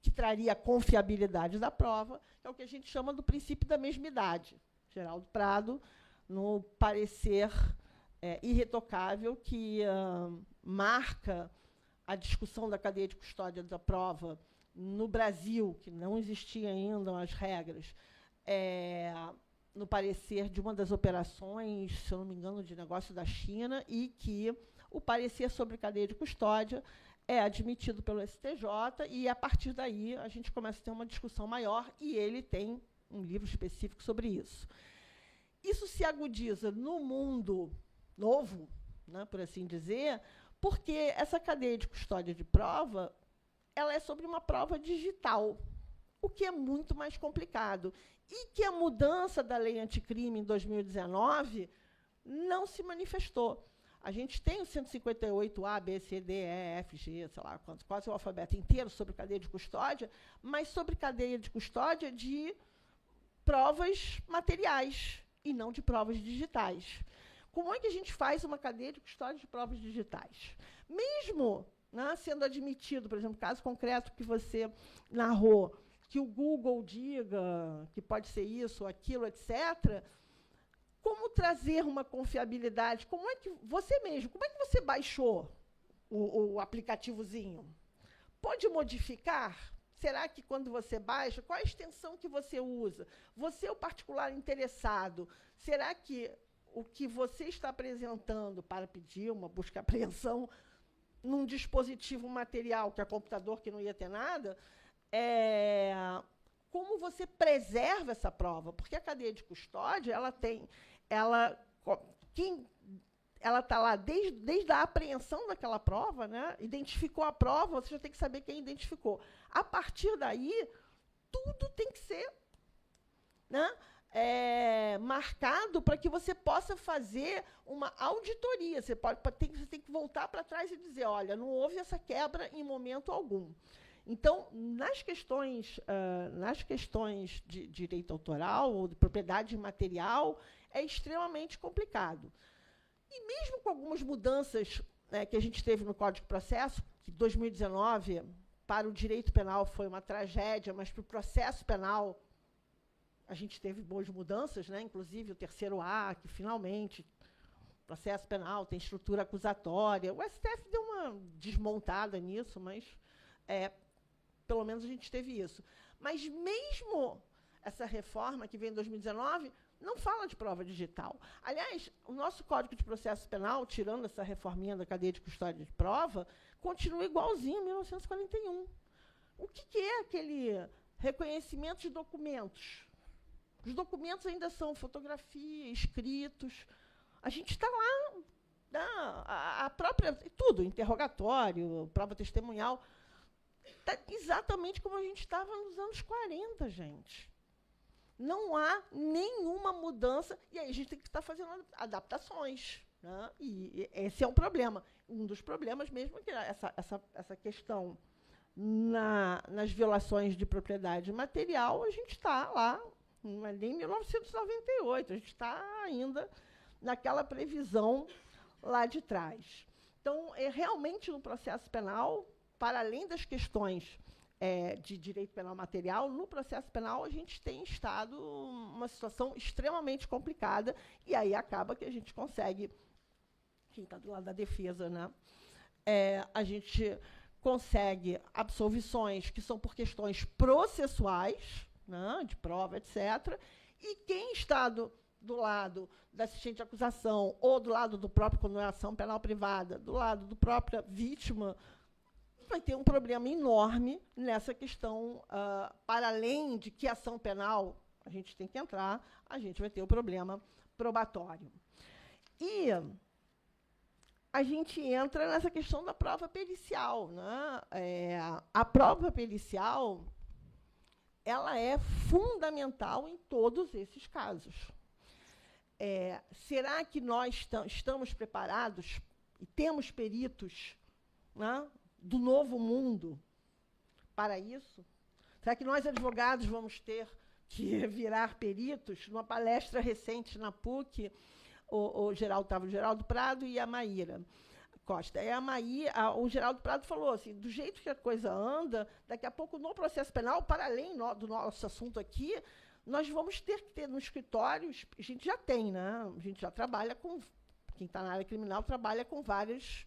que traria a confiabilidade da prova, é o que a gente chama do princípio da mesmidade. Geraldo Prado, no parecer irretocável que marca a discussão da cadeia de custódia da prova no Brasil, que não existiam ainda as regras, no parecer de uma das operações, se eu não me engano, de negócio da China, e que o parecer sobre cadeia de custódia é admitido pelo STJ, e, a partir daí, a gente começa a ter uma discussão maior, e ele tem um livro específico sobre isso. Isso se agudiza no mundo novo, né, por assim dizer, porque essa cadeia de custódia de prova ela é sobre uma prova digital, o que é muito mais complicado, e que a mudança da lei anticrime em 2019 não se manifestou. A gente tem o 158A, B, C, D, E, F, G, sei lá, quase o alfabeto inteiro sobre cadeia de custódia, mas sobre cadeia de custódia de provas materiais e não de provas digitais. Como é que a gente faz uma cadeia de custódia de provas digitais? Mesmo, né, sendo admitido, por exemplo, caso concreto que você narrou, que o Google diga que pode ser isso, aquilo, etc., como trazer uma confiabilidade? Como é que você mesmo, como é que você baixou o aplicativozinho? Pode modificar? Será que quando você baixa, qual a extensão que você usa? Você é o particular interessado. Será que o que você está apresentando para pedir uma busca e apreensão num dispositivo material, que é computador, que não ia ter nada, como você preserva essa prova? Porque a cadeia de custódia, ela está lá desde a apreensão daquela prova, né? Identificou a prova, você já tem que saber quem identificou. A partir daí, tudo tem que ser, né, marcado para que você possa fazer uma auditoria. Você tem que voltar para trás e dizer, olha, não houve essa quebra em momento algum. Então, nas questões de direito autoral ou de propriedade material, é extremamente complicado. E mesmo com algumas mudanças, né, que a gente teve no Código de Processo, que 2019, para o direito penal, foi uma tragédia, mas para o processo penal, a gente teve boas mudanças, né, inclusive o 3º-A, que finalmente, processo penal tem estrutura acusatória. O STF deu uma desmontada nisso, mas pelo menos a gente teve isso. Mas mesmo essa reforma que veio em 2019 não fala de prova digital. Aliás, o nosso Código de Processo Penal, tirando essa reforminha da cadeia de custódia de prova, continua igualzinho a 1941. O que é aquele reconhecimento de documentos? Os documentos ainda são fotografia, escritos. A gente está lá, a própria, tudo, interrogatório, prova testemunhal, tá exatamente como a gente estava nos anos 40, gente. Não há nenhuma mudança, e aí a gente tem que estar fazendo adaptações, né? E esse é um problema. Um dos problemas mesmo é que essa questão nas violações de propriedade material, a gente está lá, não é nem 1998, a gente está ainda naquela previsão lá de trás. Então, realmente, no processo penal, para além das questões de direito penal material, no processo penal a gente tem estado numa situação extremamente complicada, e aí acaba que a gente consegue, quem está do lado da defesa, né, a gente consegue absolvições que são por questões processuais, né, de prova, etc., e quem está do lado da assistente de acusação, ou do lado do próprio, quando é ação penal privada, do lado do própria vítima, vai ter um problema enorme nessa questão, para além de que ação penal a gente tem que entrar, a gente vai ter o problema probatório. E a gente entra nessa questão da prova pericial, né? A prova pericial, ela é fundamental em todos esses casos. Será que nós estamos preparados e temos peritos, né, do novo mundo para isso? Será que nós, advogados, vamos ter que virar peritos, numa palestra recente na PUC, o Geraldo Prado e a Maíra Costa. O Geraldo Prado falou assim, do jeito que a coisa anda, daqui a pouco, no processo penal, para além do nosso assunto aqui, nós vamos ter que ter no escritório, a gente já tem, né? A gente já trabalha com, quem está na área criminal trabalha com vários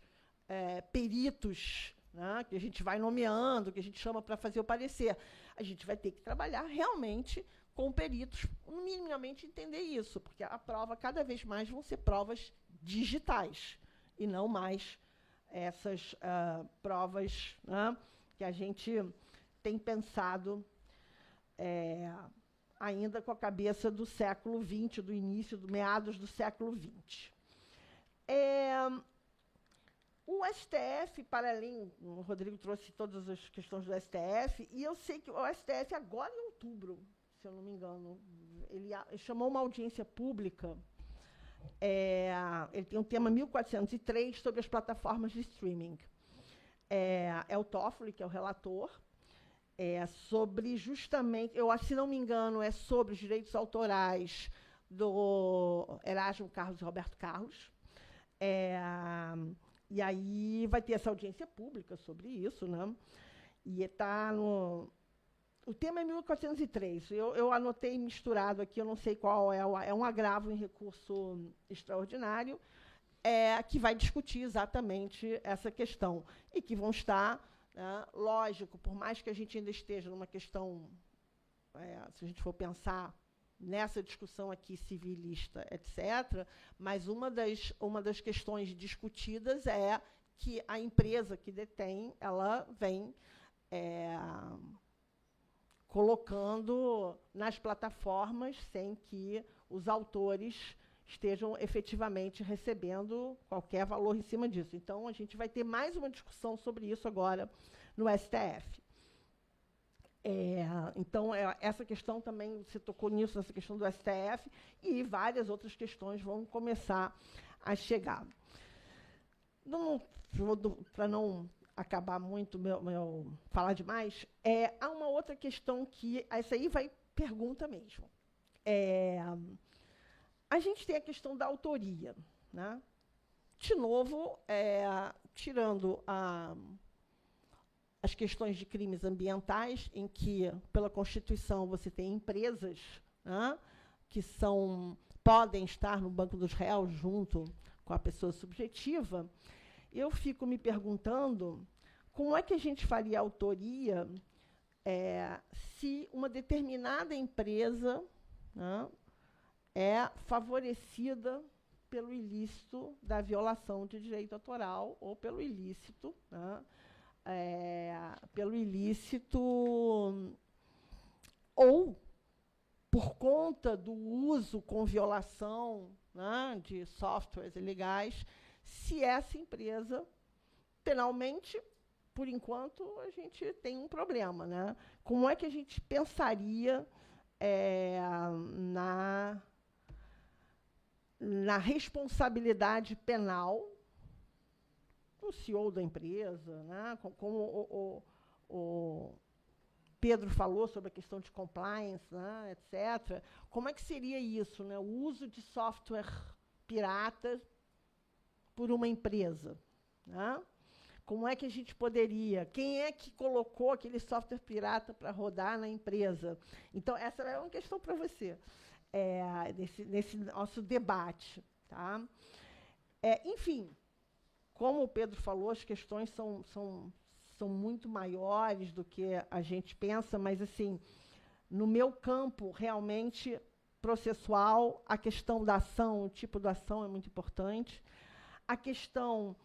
peritos, né? Que a gente vai nomeando, que a gente chama para fazer o parecer. A gente vai ter que trabalhar realmente com peritos, minimamente entender isso, porque a prova, cada vez mais, vão ser provas digitais, e não mais essas provas, né, que a gente tem pensado ainda com a cabeça do século XX, do início, do meados do século XX. O STF, para além, o Rodrigo trouxe todas as questões do STF, e eu sei que o STF, agora em outubro, se eu não me engano, ele chamou uma audiência pública. Ele tem um tema 1403 sobre as plataformas de streaming. É o Toffoli, que é o relator, sobre justamente, se não me engano, é sobre os direitos autorais do Erasmo Carlos e Roberto Carlos. E aí vai ter essa audiência pública sobre isso, né? E está no... O tema é 1403. Eu anotei misturado aqui, eu não sei qual é um agravo em recurso extraordinário, que vai discutir exatamente essa questão. E que vão estar, né, lógico, por mais que a gente ainda esteja numa questão, se a gente for pensar nessa discussão aqui civilista, etc., mas uma das questões discutidas é que a empresa que detém, ela vem colocando nas plataformas sem que os autores estejam efetivamente recebendo qualquer valor em cima disso. Então, a gente vai ter mais uma discussão sobre isso agora no STF. Então, essa questão também, você tocou nisso, nessa questão do STF, e várias outras questões vão começar a chegar. Para não acabar muito, falar demais, há uma outra questão que, essa aí vai pergunta mesmo. A gente tem a questão da autoria, né? De novo, tirando as questões de crimes ambientais, em que, pela Constituição, você tem empresas, né, que podem estar no banco dos réus junto com a pessoa subjetiva, eu fico me perguntando como é que a gente faria autoria se uma determinada empresa, né, é favorecida pelo ilícito da violação de direito autoral ou pelo ilícito, né, ou por conta do uso com violação, né, de softwares ilegais, se essa empresa, penalmente, por enquanto, a gente tem um problema, né? Como é que a gente pensaria na responsabilidade penal do CEO da empresa, né? Como o Pedro falou sobre a questão de compliance, né, etc. Como é que seria isso, né? O uso de software pirata por uma empresa, né? Como é que a gente poderia? Quem é que colocou aquele software pirata para rodar na empresa? Então, essa é uma questão para você, nesse nosso debate. Tá? Enfim, como o Pedro falou, as questões são muito maiores do que a gente pensa, mas, assim, no meu campo, realmente, processual, a questão da ação, o tipo da ação é muito importante. A questão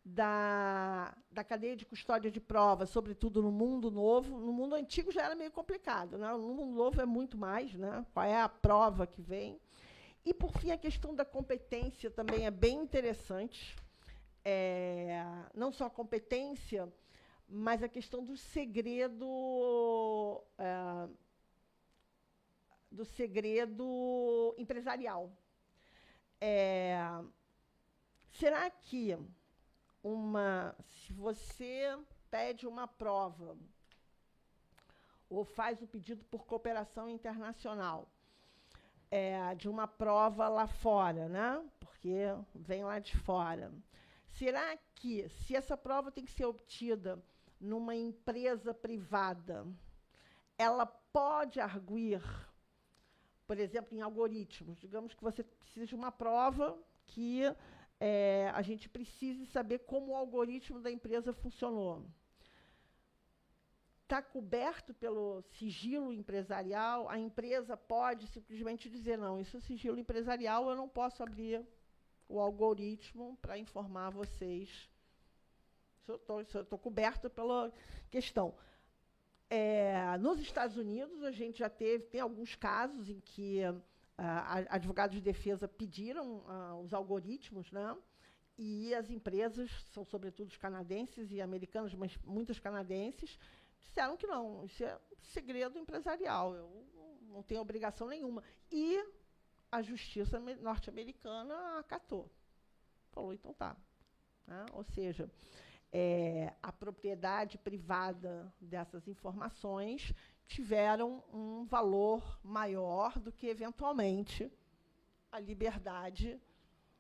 da cadeia de custódia de provas, sobretudo no mundo novo. No mundo antigo já era meio complicado, né? No mundo novo é muito mais, né? Qual é a prova que vem. E, por fim, a questão da competência também é bem interessante. Não só a competência, mas a questão do segredo empresarial. Será que se você pede uma prova, ou faz o pedido por cooperação internacional de uma prova lá fora, né? Porque vem lá de fora. Será que, se essa prova tem que ser obtida numa empresa privada, ela pode arguir, por exemplo, em algoritmos? Digamos que você precisa de uma prova que a gente precise saber como o algoritmo da empresa funcionou. Está coberto pelo sigilo empresarial? A empresa pode simplesmente dizer, não, isso é sigilo empresarial, eu não posso abrir o algoritmo para informar vocês. Eu estou coberto pela questão. Nos Estados Unidos, a gente já tem alguns casos em que advogados de defesa pediram os algoritmos, né? E as empresas, são sobretudo os canadenses e americanos, mas muitas canadenses, disseram que não, isso é segredo empresarial, eu não tenho obrigação nenhuma. E a justiça norte-americana acatou. Falou, então tá. Né? Ou seja, a propriedade privada dessas informações tiveram um valor maior do que, eventualmente, a liberdade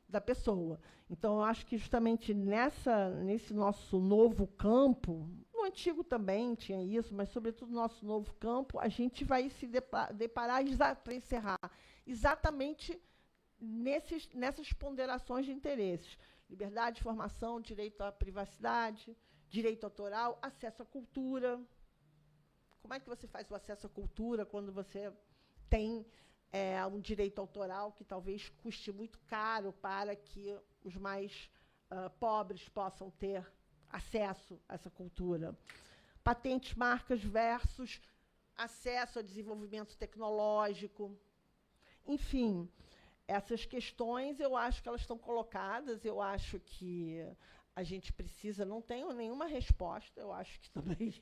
da pessoa. Então, eu acho que, justamente nesse nosso novo campo, no antigo também tinha isso, mas, sobretudo, no nosso novo campo, a gente vai se deparar, para encerrar, exatamente nessas ponderações de interesses. Liberdade de informação, direito à privacidade, direito autoral, acesso à cultura. Como é que você faz o acesso à cultura quando você tem um direito autoral que talvez custe muito caro para que os mais pobres possam ter acesso a essa cultura? Patentes, marcas versus acesso a desenvolvimento tecnológico. Enfim, essas questões, eu acho que elas estão colocadas, eu acho que a gente precisa, não tenho nenhuma resposta, eu acho que também,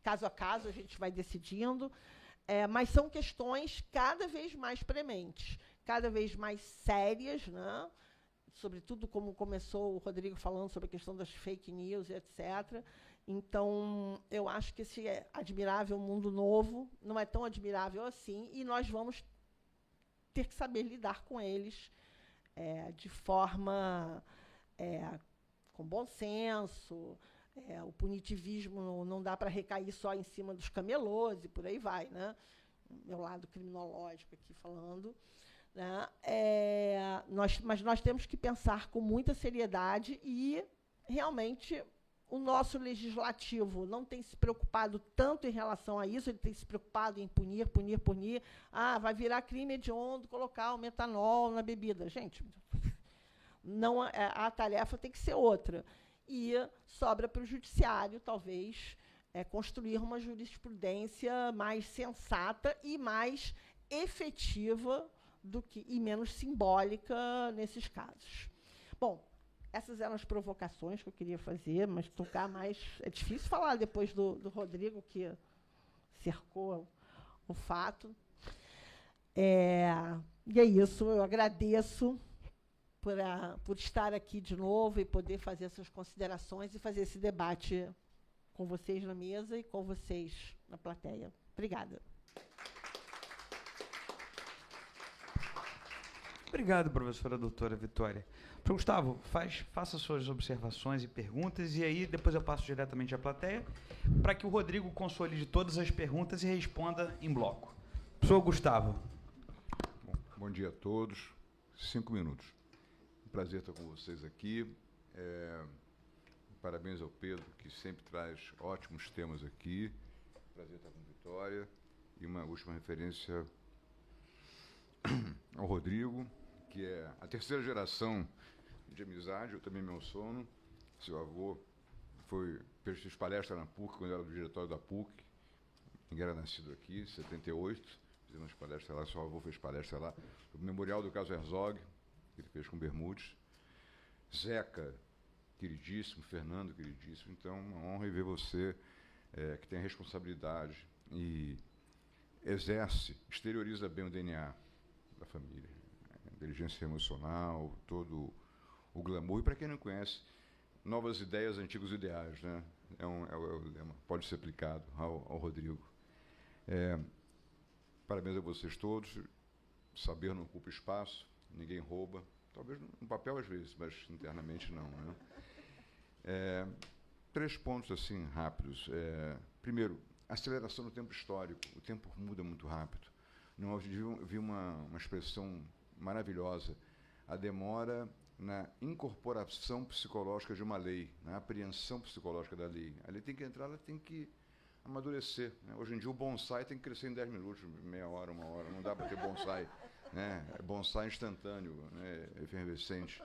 caso a caso, a gente vai decidindo, mas são questões cada vez mais prementes, cada vez mais sérias, né? Sobretudo como começou o Rodrigo falando sobre a questão das fake news, etc. Então, eu acho que esse admirável mundo novo não é tão admirável assim, e nós vamos ter que saber lidar com eles de forma com bom senso. O punitivismo não dá para recair só em cima dos camelôs e por aí vai, né? Meu lado criminológico aqui falando. Né? Mas nós temos que pensar com muita seriedade e, realmente, o nosso legislativo não tem se preocupado tanto em relação a isso, ele tem se preocupado em punir. Vai virar crime hediondo colocar o metanol na bebida. Gente, não, a tarefa tem que ser outra. E sobra para o judiciário, talvez, construir uma jurisprudência mais sensata e mais efetiva e menos simbólica nesses casos. Bom, essas eram as provocações que eu queria fazer, mas tocar mais... É difícil falar depois do Rodrigo, que cercou o fato. E é isso, eu agradeço por estar aqui de novo e poder fazer essas considerações e fazer esse debate com vocês na mesa e com vocês na plateia. Obrigada. Obrigado, professora doutora Vitória. Professor Gustavo, faça suas observações e perguntas, e aí depois eu passo diretamente à plateia, para que o Rodrigo consolide todas as perguntas e responda em bloco. Professor Gustavo. Bom dia a todos. 5 minutos. Um prazer estar com vocês aqui. Parabéns ao Pedro, que sempre traz ótimos temas aqui. Prazer estar com a Vitória. E uma última referência ao Rodrigo, que é a terceira geração de amizade. Eu também me emociono. Seu avô fez palestra na PUC, quando era do diretório da PUC. Ninguém era nascido aqui, em 78. Fizemos palestra lá, seu avô fez palestra lá. O memorial do caso Herzog, que ele fez com Bermudes. Zeca, queridíssimo. Fernando, queridíssimo. Então, uma honra ver você, que tem a responsabilidade e exterioriza bem o DNA da família. A inteligência emocional, todo o glamour. E, para quem não conhece, novas ideias, antigos ideais, né? É o lema, pode ser aplicado ao Rodrigo. Parabéns a vocês todos. Saber não ocupa espaço, ninguém rouba. Talvez no papel às vezes, mas internamente não, né? 3 pontos assim rápidos. Primeiro, aceleração no tempo histórico. O tempo muda muito rápido. Não vi uma expressão maravilhosa: a demora na incorporação psicológica de uma lei, na apreensão psicológica da lei. A lei tem que entrar, ela tem que amadurecer, né? Hoje em dia o bonsai tem que crescer em 10 minutos, meia hora, 1 hora. Não dá para ter bonsai, né? É bonsai instantâneo, né? Efervescente.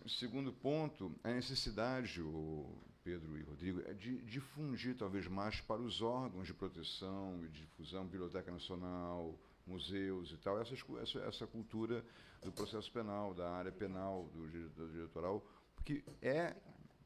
Segundo ponto, a necessidade, o Pedro e Rodrigo, é de difundir talvez mais para os órgãos de proteção e difusão, Biblioteca Nacional, museus e tal, essa cultura do processo penal, da área penal, do diretoral, porque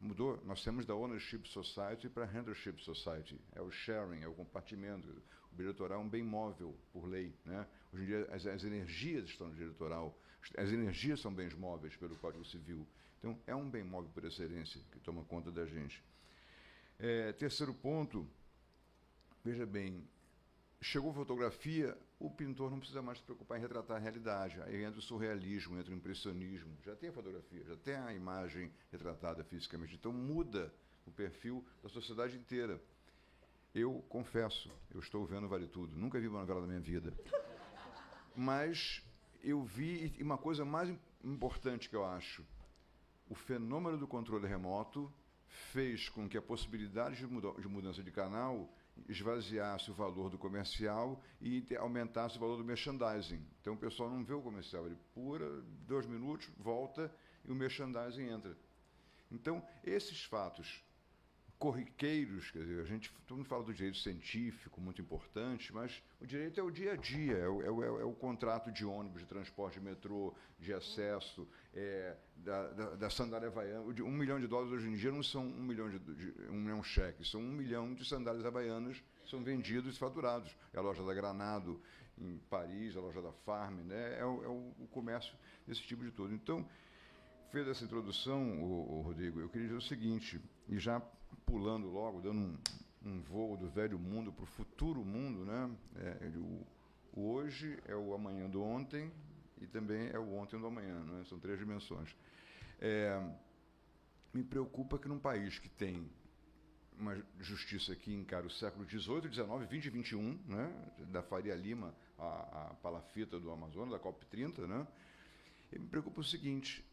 mudou. Nós temos da Ownership Society para a Handlership Society. É o sharing, é o compartimento. O diretoral é um bem móvel, por lei, né? Hoje em dia, as energias estão no diretoral. As energias são bens móveis pelo Código Civil. Então, é um bem móvel por excelência que toma conta da gente. Terceiro ponto, veja bem, chegou a fotografia, o pintor não precisa mais se preocupar em retratar a realidade. Aí entra o surrealismo, entra o impressionismo. Já tem a fotografia, já tem a imagem retratada fisicamente. Então, muda o perfil da sociedade inteira. Eu confesso, eu estou vendo Vale Tudo. Nunca vi uma novela na minha vida. Mas eu vi, e uma coisa mais importante que eu acho, o fenômeno do controle remoto fez com que a possibilidade de mudança de canal esvaziasse o valor do comercial e aumentasse o valor do merchandising. Então o pessoal não vê o comercial, ele pura, 2 minutos, volta e o merchandising entra. Então, esses fatos corriqueiros, quer dizer, todo mundo fala do direito científico, muito importante, mas o direito é o dia a dia, é o contrato de ônibus, de transporte, de metrô, de acesso, da sandália havaiana. $1 milhão hoje em dia não são 1 milhão de cheques, são 1 milhão de sandálias havaianas que são vendidos e faturados. É a loja da Granado, em Paris, a loja da Farm, né? É o comércio desse tipo de tudo. Então, fez essa introdução, o Rodrigo, eu queria dizer o seguinte, e já pulando logo, dando um voo do velho mundo para o futuro mundo, né? O hoje é o amanhã do ontem e também é o ontem do amanhã, né? São 3 dimensões. Me preocupa que num país que tem uma justiça que encara o século XVIII, XIX, XX e XXI, né? Da Faria Lima a palafita do Amazonas, da COP30, né? E me preocupa o seguinte: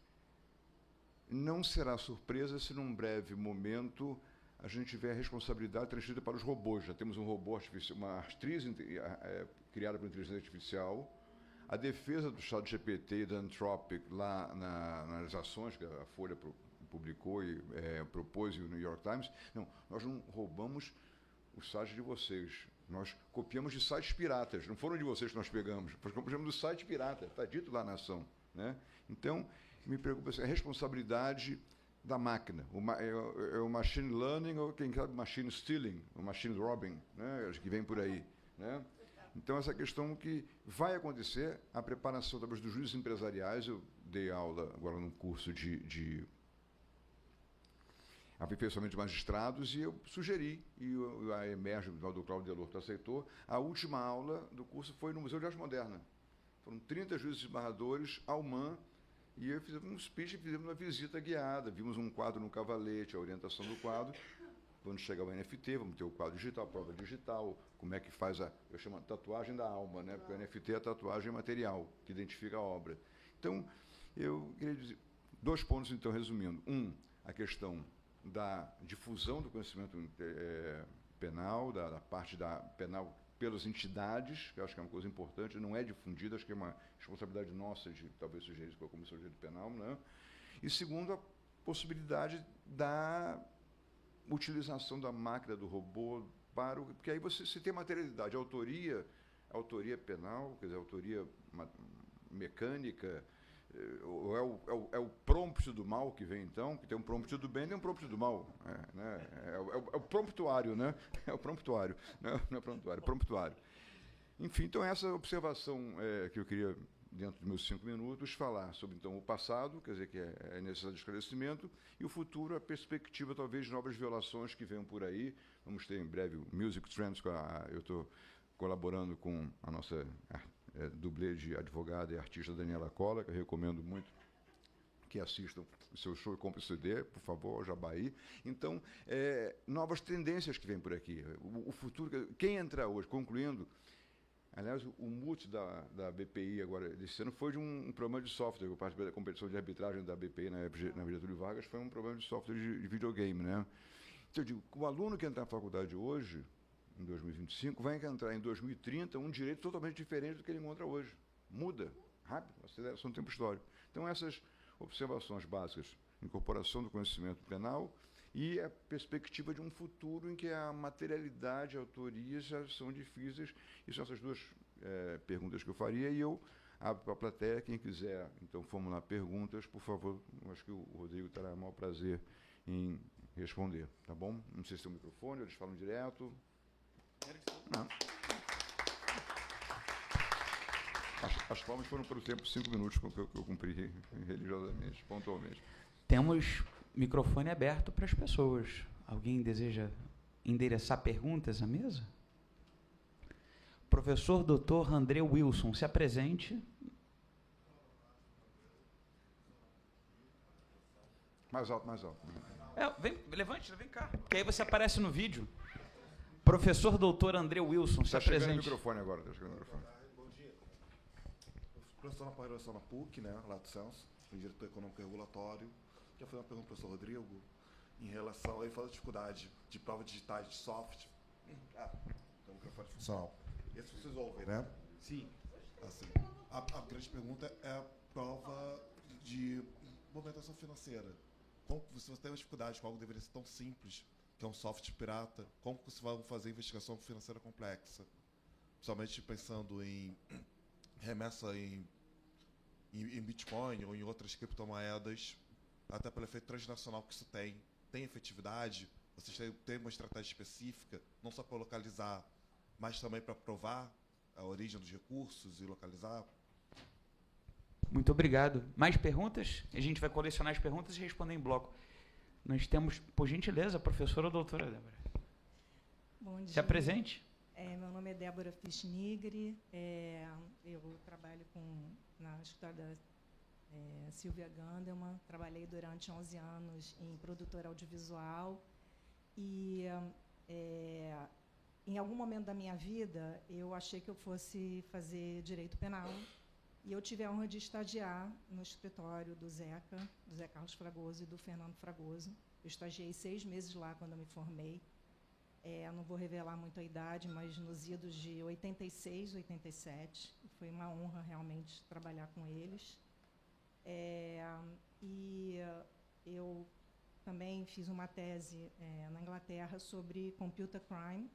não será surpresa se num breve momento a gente tiver a responsabilidade transferida para os robôs. Já temos um robô artificial, uma atriz criada por inteligência artificial, a defesa do ChatGPT e da Anthropic lá nas ações que a Folha publicou e propôs e o New York Times. Não, nós não roubamos os sites de vocês. Nós copiamos de sites piratas. Não foram de vocês que nós pegamos. Nós copiamos do site pirata. Está dito lá na ação, né? Então, me preocupa a responsabilidade da máquina. O machine learning ou, quem sabe, machine stealing, o machine robbing, né, que vem por aí, né? Então, essa questão que vai acontecer, a preparação talvez dos juízes empresariais. Eu dei aula agora num curso de aperfeiçoamento de magistrados e eu sugeri, e a EMERGE, o Dr. Cláudio Delorto aceitou, a última aula do curso foi no Museu de Arte Moderna. Foram 30 juízes esbarradores ao MAN. E eu fiz um speech e fizemos uma visita guiada. Vimos um quadro no cavalete, a orientação do quadro. Quando chegar o NFT, vamos ter o quadro digital, a prova digital, como é que faz eu chamo de tatuagem da alma, né? Porque o NFT é a tatuagem material, que identifica a obra. Então, eu queria dizer 2 pontos, então, resumindo. A questão da difusão do conhecimento penal, da parte da penal pelas entidades, que eu acho que é uma coisa importante, não é difundida, acho que é uma responsabilidade nossa de talvez sugerir isso para a Comissão de Direito Penal, né? E segundo, a possibilidade da utilização da máquina, do robô, porque aí você tem materialidade, autoria penal, quer dizer, autoria mecânica, ou é o prompt do mal que vem, então, que tem um prompt do bem e tem um prompt do mal, né? É o promptuário, né? É o promptuário, não é promptuário, é promptuário. Enfim, então essa observação que eu queria dentro dos meus 5 minutos, falar sobre, então, o passado, quer dizer, que é necessário de esclarecimento, e o futuro, a perspectiva, talvez, de novas violações que venham por aí. Vamos ter, em breve, o Music Trends, eu estou colaborando com a nossa dublê de advogada e artista Daniela Cola, que eu recomendo muito que assistam o seu show e comprem o CD, por favor, Jabaí. Então, novas tendências que vêm por aqui. O futuro, quem entrar hoje, concluindo, aliás, o MUT da BPI agora desse ano foi de um problema de software. Eu participei da competição de arbitragem da BPI na Getúlio Vargas, foi um problema de software de videogame, né? Então, eu digo, o aluno que entrar na faculdade hoje, em 2025, vai entrar em 2030 um direito totalmente diferente do que ele encontra hoje. Muda, rápido, aceleração do tempo histórico. Então, essas observações básicas, incorporação do conhecimento penal e a perspectiva de um futuro em que a materialidade e a autoria já são difíceis. E são essas duas perguntas que eu faria, e eu abro para a plateia. Quem quiser, então, formular perguntas, por favor, eu acho que o Rodrigo terá o maior prazer em responder, tá bom? Não sei se tem um microfone, eles falam direto. Não. As palmas foram pelo tempo 5 minutos que eu cumpri religiosamente, pontualmente. Temos microfone aberto para as pessoas. Alguém deseja endereçar perguntas à mesa? Professor Dr. André Wilson, se apresente. Mais alto, mais alto. Levante, vem cá, que aí você aparece no vídeo. Professor Dr. André Wilson, se apresente. Está chegando o microfone agora. Está chegando o microfone. Bom dia. Professor na pós-graduação na PUC, né, Lato Senso, em Direito Econômico e Regulatório. Queria fazer uma pergunta para o professor Rodrigo em relação a ele falou dificuldade de provas digitais de software. Tem um microfone funcional. Esse vocês ouvem, né? Sim. Assim, a grande pergunta é a prova de movimentação financeira. Como, se você tem uma dificuldade com algo que deveria ser tão simples, que é um software pirata, como que você vai fazer investigação financeira complexa? Principalmente pensando em remessa em Bitcoin ou em outras criptomoedas, até pelo efeito transnacional que isso tem. Tem efetividade? Vocês têm uma estratégia específica, não só para localizar, mas também para provar a origem dos recursos e localizar? Muito obrigado. Mais perguntas? A gente vai colecionar as perguntas e responder em bloco. Nós temos, por gentileza, a professora ou doutora Débora. Bom dia. Se apresente. Meu nome é Débora Fischnigri. Eu trabalho na escritório da Silvia Gandelman. Trabalhei durante 11 anos em produtora audiovisual. E, em algum momento da minha vida, eu achei que eu fosse fazer direito penal. E eu tive a honra de estagiar no escritório do Zé Carlos Fragoso e do Fernando Fragoso. Eu estagiei 6 meses lá quando eu me formei. Não vou revelar muito a idade, mas nos idos de 86, 87. Foi uma honra realmente trabalhar com eles. E eu também fiz uma tese na Inglaterra sobre computer crime,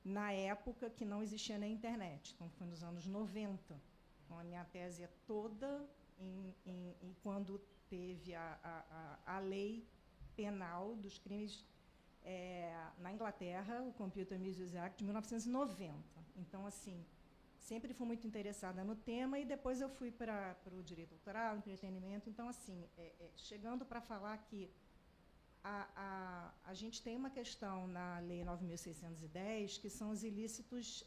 na época que não existia nem internet. Então, foi nos anos 90. Então, a minha tese é toda em quando teve a lei penal dos crimes na Inglaterra, o Computer Misuse Act, de 1990. Então, assim, sempre fui muito interessada no tema e depois eu fui para o direito autoral, entretenimento. Então, assim, chegando para falar que a gente tem uma questão na Lei 9.610, que são os ilícitos,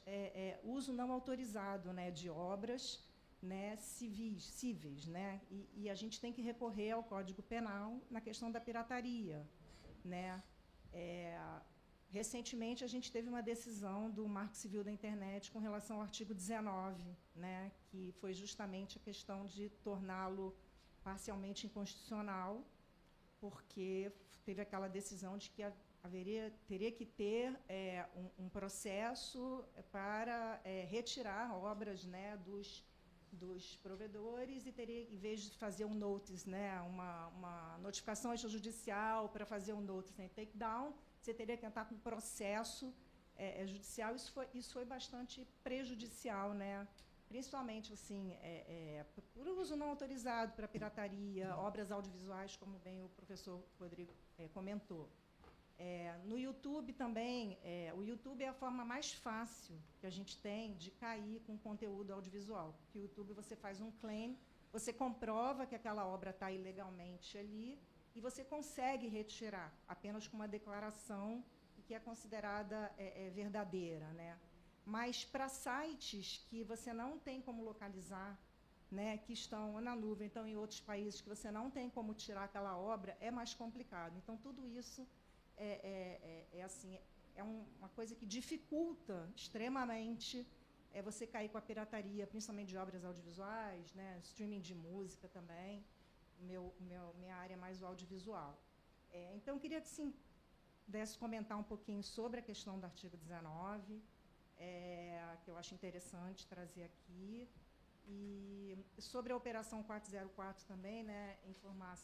uso não autorizado, né, de obras, né, cíveis, né, e a gente tem que recorrer ao Código Penal na questão da pirataria, né. Recentemente, a gente teve uma decisão do Marco Civil da Internet com relação ao artigo 19, né, que foi justamente a questão de torná-lo parcialmente inconstitucional, porque teve aquela decisão de que teria que ter um processo para retirar obras, né, dos provedores, e teria, em vez de fazer um notice, né, uma notificação extrajudicial para fazer um notice, né, takedown, você teria que entrar com um processo judicial. Isso foi bastante prejudicial, né, principalmente assim, por uso não autorizado, para pirataria, obras audiovisuais, como bem o professor Rodrigo comentou. No YouTube também, o YouTube é a forma mais fácil que a gente tem de cair com conteúdo audiovisual. Porque o YouTube você faz um claim, você comprova que aquela obra está ilegalmente ali e você consegue retirar apenas com uma declaração que é considerada verdadeira, né? Mas para sites que você não tem como localizar, né, que estão na nuvem, então em outros países que você não tem como tirar aquela obra, é mais complicado. Então tudo isso uma coisa que dificulta extremamente você cair com a pirataria, principalmente de obras audiovisuais, né, streaming de música também. Minha área é mais o audiovisual. Então, eu queria que sim, pudesse comentar um pouquinho sobre a questão do artigo 19, que eu acho interessante trazer aqui. E sobre a Operação 404 também, né, informar,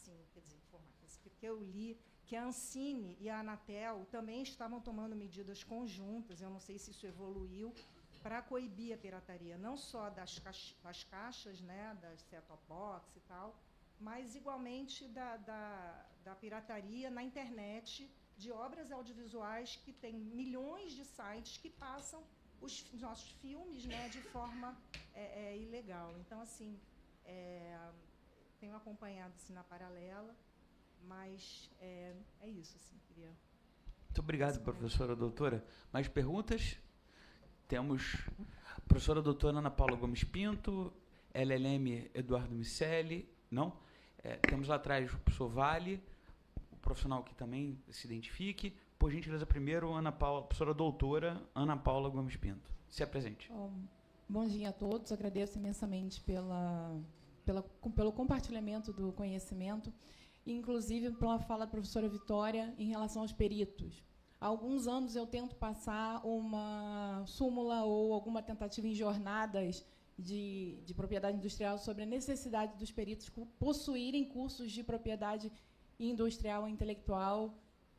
porque eu li que a Ancine e a Anatel também estavam tomando medidas conjuntas, eu não sei se isso evoluiu, para coibir a pirataria, não só das caixas, né, das set-top box e tal, mas igualmente da pirataria na internet, de obras audiovisuais que tem milhões de sites que passam os nossos filmes, né, de forma ilegal. Então, assim, tenho acompanhado assim, na paralela, mas é isso. Assim, queria... Muito obrigado, professora doutora. Mais perguntas? Temos a professora doutora Ana Paula Gomes Pinto, LLM Eduardo Micelli, não? Temos lá atrás o professor Vale, o profissional que também se identifique. Por gentileza, primeiro, professora doutora Ana Paula Gomes Pinto. Se apresente. Bom dia a todos. Agradeço imensamente pelo compartilhamento do conhecimento, inclusive pela fala da professora Vitória em relação aos peritos. Há alguns anos eu tento passar uma súmula ou alguma tentativa em jornadas de propriedade industrial sobre a necessidade dos peritos possuírem cursos de propriedade industrial e intelectual,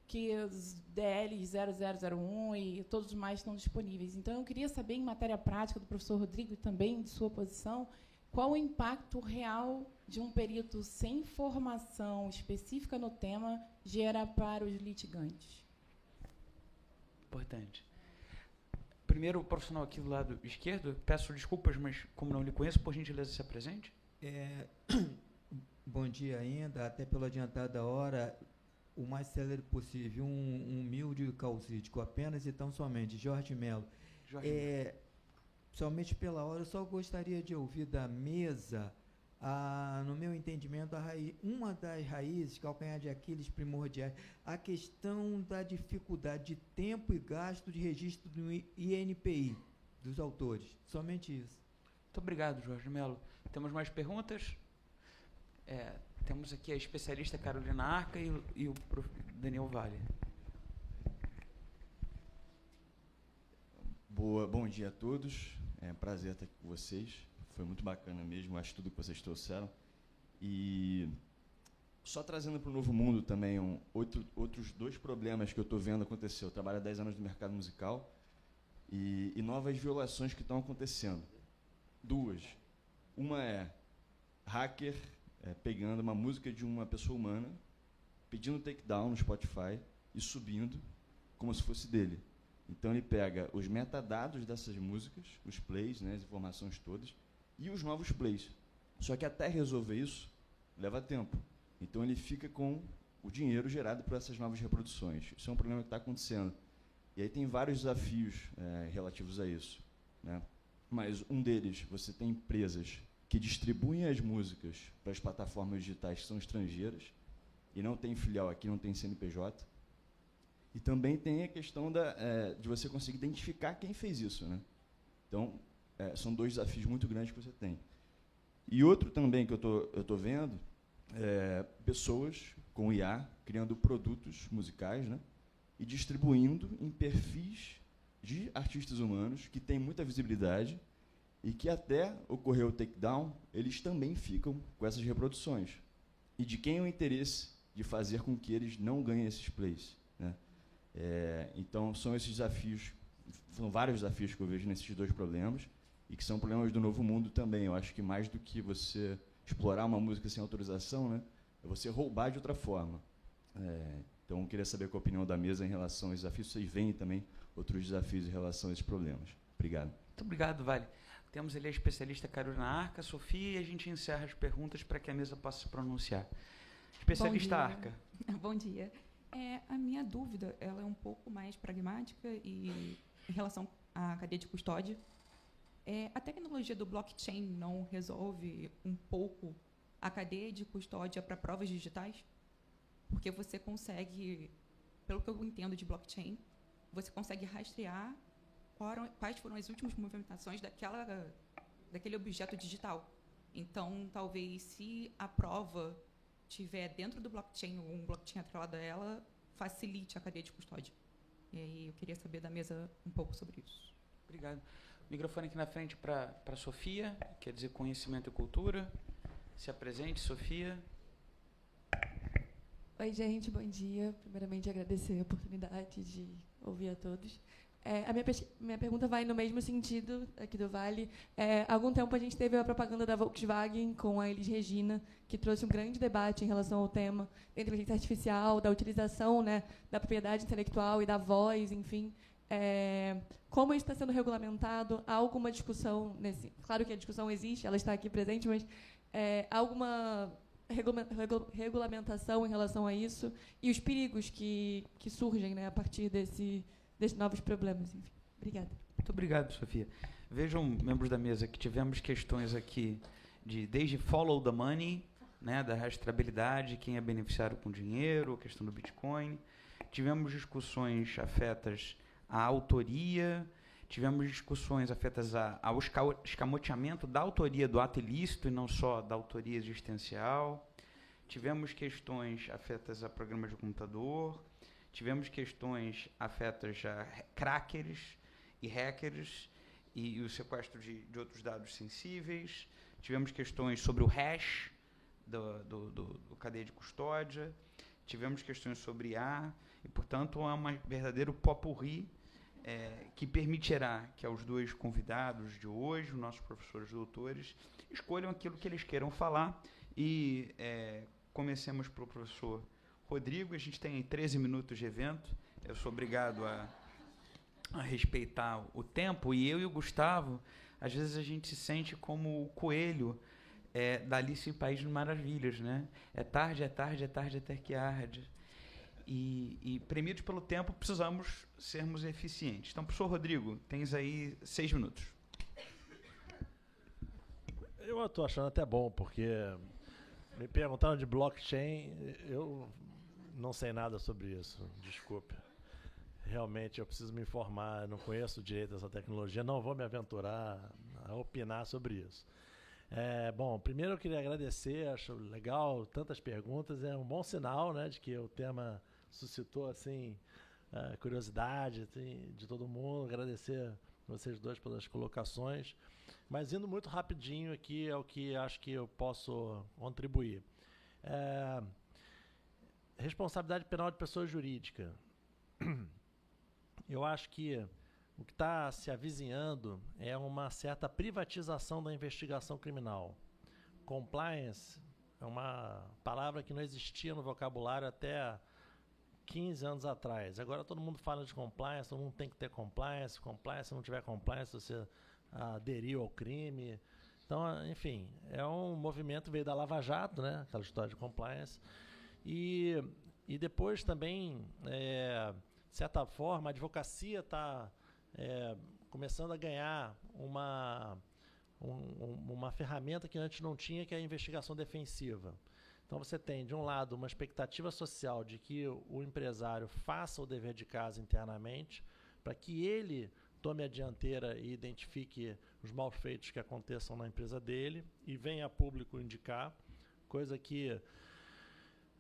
que os DL 0001 e todos os mais estão disponíveis. Então, eu queria saber, em matéria prática, do professor Rodrigo e também de sua posição, qual o impacto real de um perito sem formação específica no tema gera para os litigantes. Importante. Primeiro, o profissional aqui do lado esquerdo, peço desculpas, mas como não lhe conheço, por gentileza, se apresente. Bom dia ainda, até pela adiantada hora, o mais célere possível, um humilde causídico apenas e tão somente, Jorge Melo. Somente pela hora, eu só gostaria de ouvir da mesa, no meu entendimento, uma das raízes, calcanhar de Aquiles primordiais, a questão da dificuldade de tempo e gasto de registro do INPI, dos autores. Somente isso. Muito obrigado, Jorge Melo. Temos mais perguntas? Temos aqui a especialista Carolina Arca e o prof. Daniel Vale. Bom dia a todos. É um prazer estar aqui com vocês. Foi muito bacana mesmo, acho tudo que vocês trouxeram. E só trazendo para o Novo Mundo também outros dois problemas que eu estou vendo acontecer. Eu trabalho há 10 anos no mercado musical e novas violações que estão acontecendo. Duas. Uma é hacker pegando uma música de uma pessoa humana, pedindo takedown no Spotify e subindo como se fosse dele. Então ele pega os metadados dessas músicas, os plays, né, as informações todas, e os novos plays. Só que até resolver isso, leva tempo. Então ele fica com o dinheiro gerado por essas novas reproduções. Isso é um problema que está acontecendo. E aí tem vários desafios relativos a isso, né? Mas um deles, você tem empresas que distribuem as músicas para as plataformas digitais que são estrangeiras, e não tem filial aqui, não tem CNPJ. E também tem a questão de você conseguir identificar quem fez isso, né? Então, são dois desafios muito grandes que você tem. E outro também que eu tô vendo pessoas com IA criando produtos musicais, né? E distribuindo em perfis de artistas humanos que têm muita visibilidade e que até ocorrer o takedown, eles também ficam com essas reproduções. E de quem é o interesse de fazer com que eles não ganhem esses plays, né? Então, são esses desafios, são vários desafios que eu vejo nesses dois problemas, e que são problemas do Novo Mundo também. Eu acho que mais do que você explorar uma música sem autorização, né, é você roubar de outra forma. Então, eu queria saber qual a opinião da mesa em relação aos desafios. Vocês veem também outros desafios em relação a esses problemas. Obrigado. Muito obrigado, Vale. Temos ali a especialista Carolina Arca, Sofia, e a gente encerra as perguntas para que a mesa possa se pronunciar. Especialista Arca. Bom dia. A minha dúvida ela é um pouco mais pragmática e em relação à cadeia de custódia. A tecnologia do blockchain não resolve um pouco a cadeia de custódia para provas digitais? Porque você consegue, pelo que eu entendo de blockchain, você consegue rastrear quais foram as últimas movimentações daquele objeto digital. Então, talvez, se a prova estiver dentro do blockchain ou um blockchain atrelado a ela, facilite a cadeia de custódia. E aí eu queria saber da mesa um pouco sobre isso. Obrigado. Microfone aqui na frente para a Sofia, quer dizer conhecimento e cultura. Se apresente, Sofia. Oi, gente, bom dia. Primeiramente, agradecer a oportunidade de ouvir a todos. A minha pergunta vai no mesmo sentido aqui do Vale. Há algum tempo a gente teve a propaganda da Volkswagen com a Elis Regina, que trouxe um grande debate em relação ao tema da inteligência artificial, da utilização, né, da propriedade intelectual e da voz, enfim. Como isso está sendo regulamentado? Há alguma discussão nesse... Claro que a discussão existe, ela está aqui presente, mas há alguma regulamentação em relação a isso e os perigos que surgem, né, a partir desses novos problemas. Enfim. Obrigada. Muito obrigado, Sofia. Vejam, membros da mesa, que tivemos questões aqui desde follow the money, né, da rastreabilidade, quem é beneficiário com dinheiro, a questão do Bitcoin. Tivemos discussões afetas à autoria, tivemos discussões afetas ao escamoteamento da autoria do ato ilícito e não só da autoria existencial. Tivemos questões afetas a programas de computador. Tivemos questões afetas a crackers e hackers e o sequestro de outros dados sensíveis. Tivemos questões sobre o hash do cadeia de custódia. Tivemos questões sobre IA e, portanto, é um verdadeiro popurrí que permitirá que os dois convidados de hoje, os nossos professores doutores, escolham aquilo que eles queiram falar. E comecemos pelo professor Rodrigo. A gente tem 13 minutos de evento. Eu sou obrigado a respeitar o tempo. E eu e o Gustavo, às vezes a gente se sente como o coelho da Alice em País das Maravilhas, né? É tarde, até que arde. E premidos pelo tempo, precisamos sermos eficientes. Então, professor Rodrigo, tens aí 6 minutos. Eu estou achando até bom, porque me perguntaram de blockchain, eu não sei nada sobre isso, desculpe. Realmente eu preciso me informar, não conheço direito essa tecnologia, não vou me aventurar a opinar sobre isso. Bom, primeiro eu queria agradecer, acho legal, tantas perguntas, é um bom sinal, né, de que o tema suscitou assim, curiosidade assim, de todo mundo, agradecer vocês dois pelas colocações, mas indo muito rapidinho aqui é o que acho que eu posso contribuir. Responsabilidade penal de pessoa jurídica. Eu acho que o que está se avizinhando é uma certa privatização da investigação criminal. Compliance é uma palavra que não existia no vocabulário até 15 anos atrás. Agora todo mundo fala de compliance, todo mundo tem que ter compliance. Se não tiver compliance, você aderiu ao crime. Então, enfim, é um movimento que veio da Lava Jato, né? Aquela história de compliance. E depois também, de certa forma, a advocacia está começando a ganhar uma ferramenta que antes não tinha, que é a investigação defensiva. Então você tem, de um lado, uma expectativa social de que o empresário faça o dever de casa internamente, para que ele tome a dianteira e identifique os malfeitos que aconteçam na empresa dele e venha a público indicar, coisa que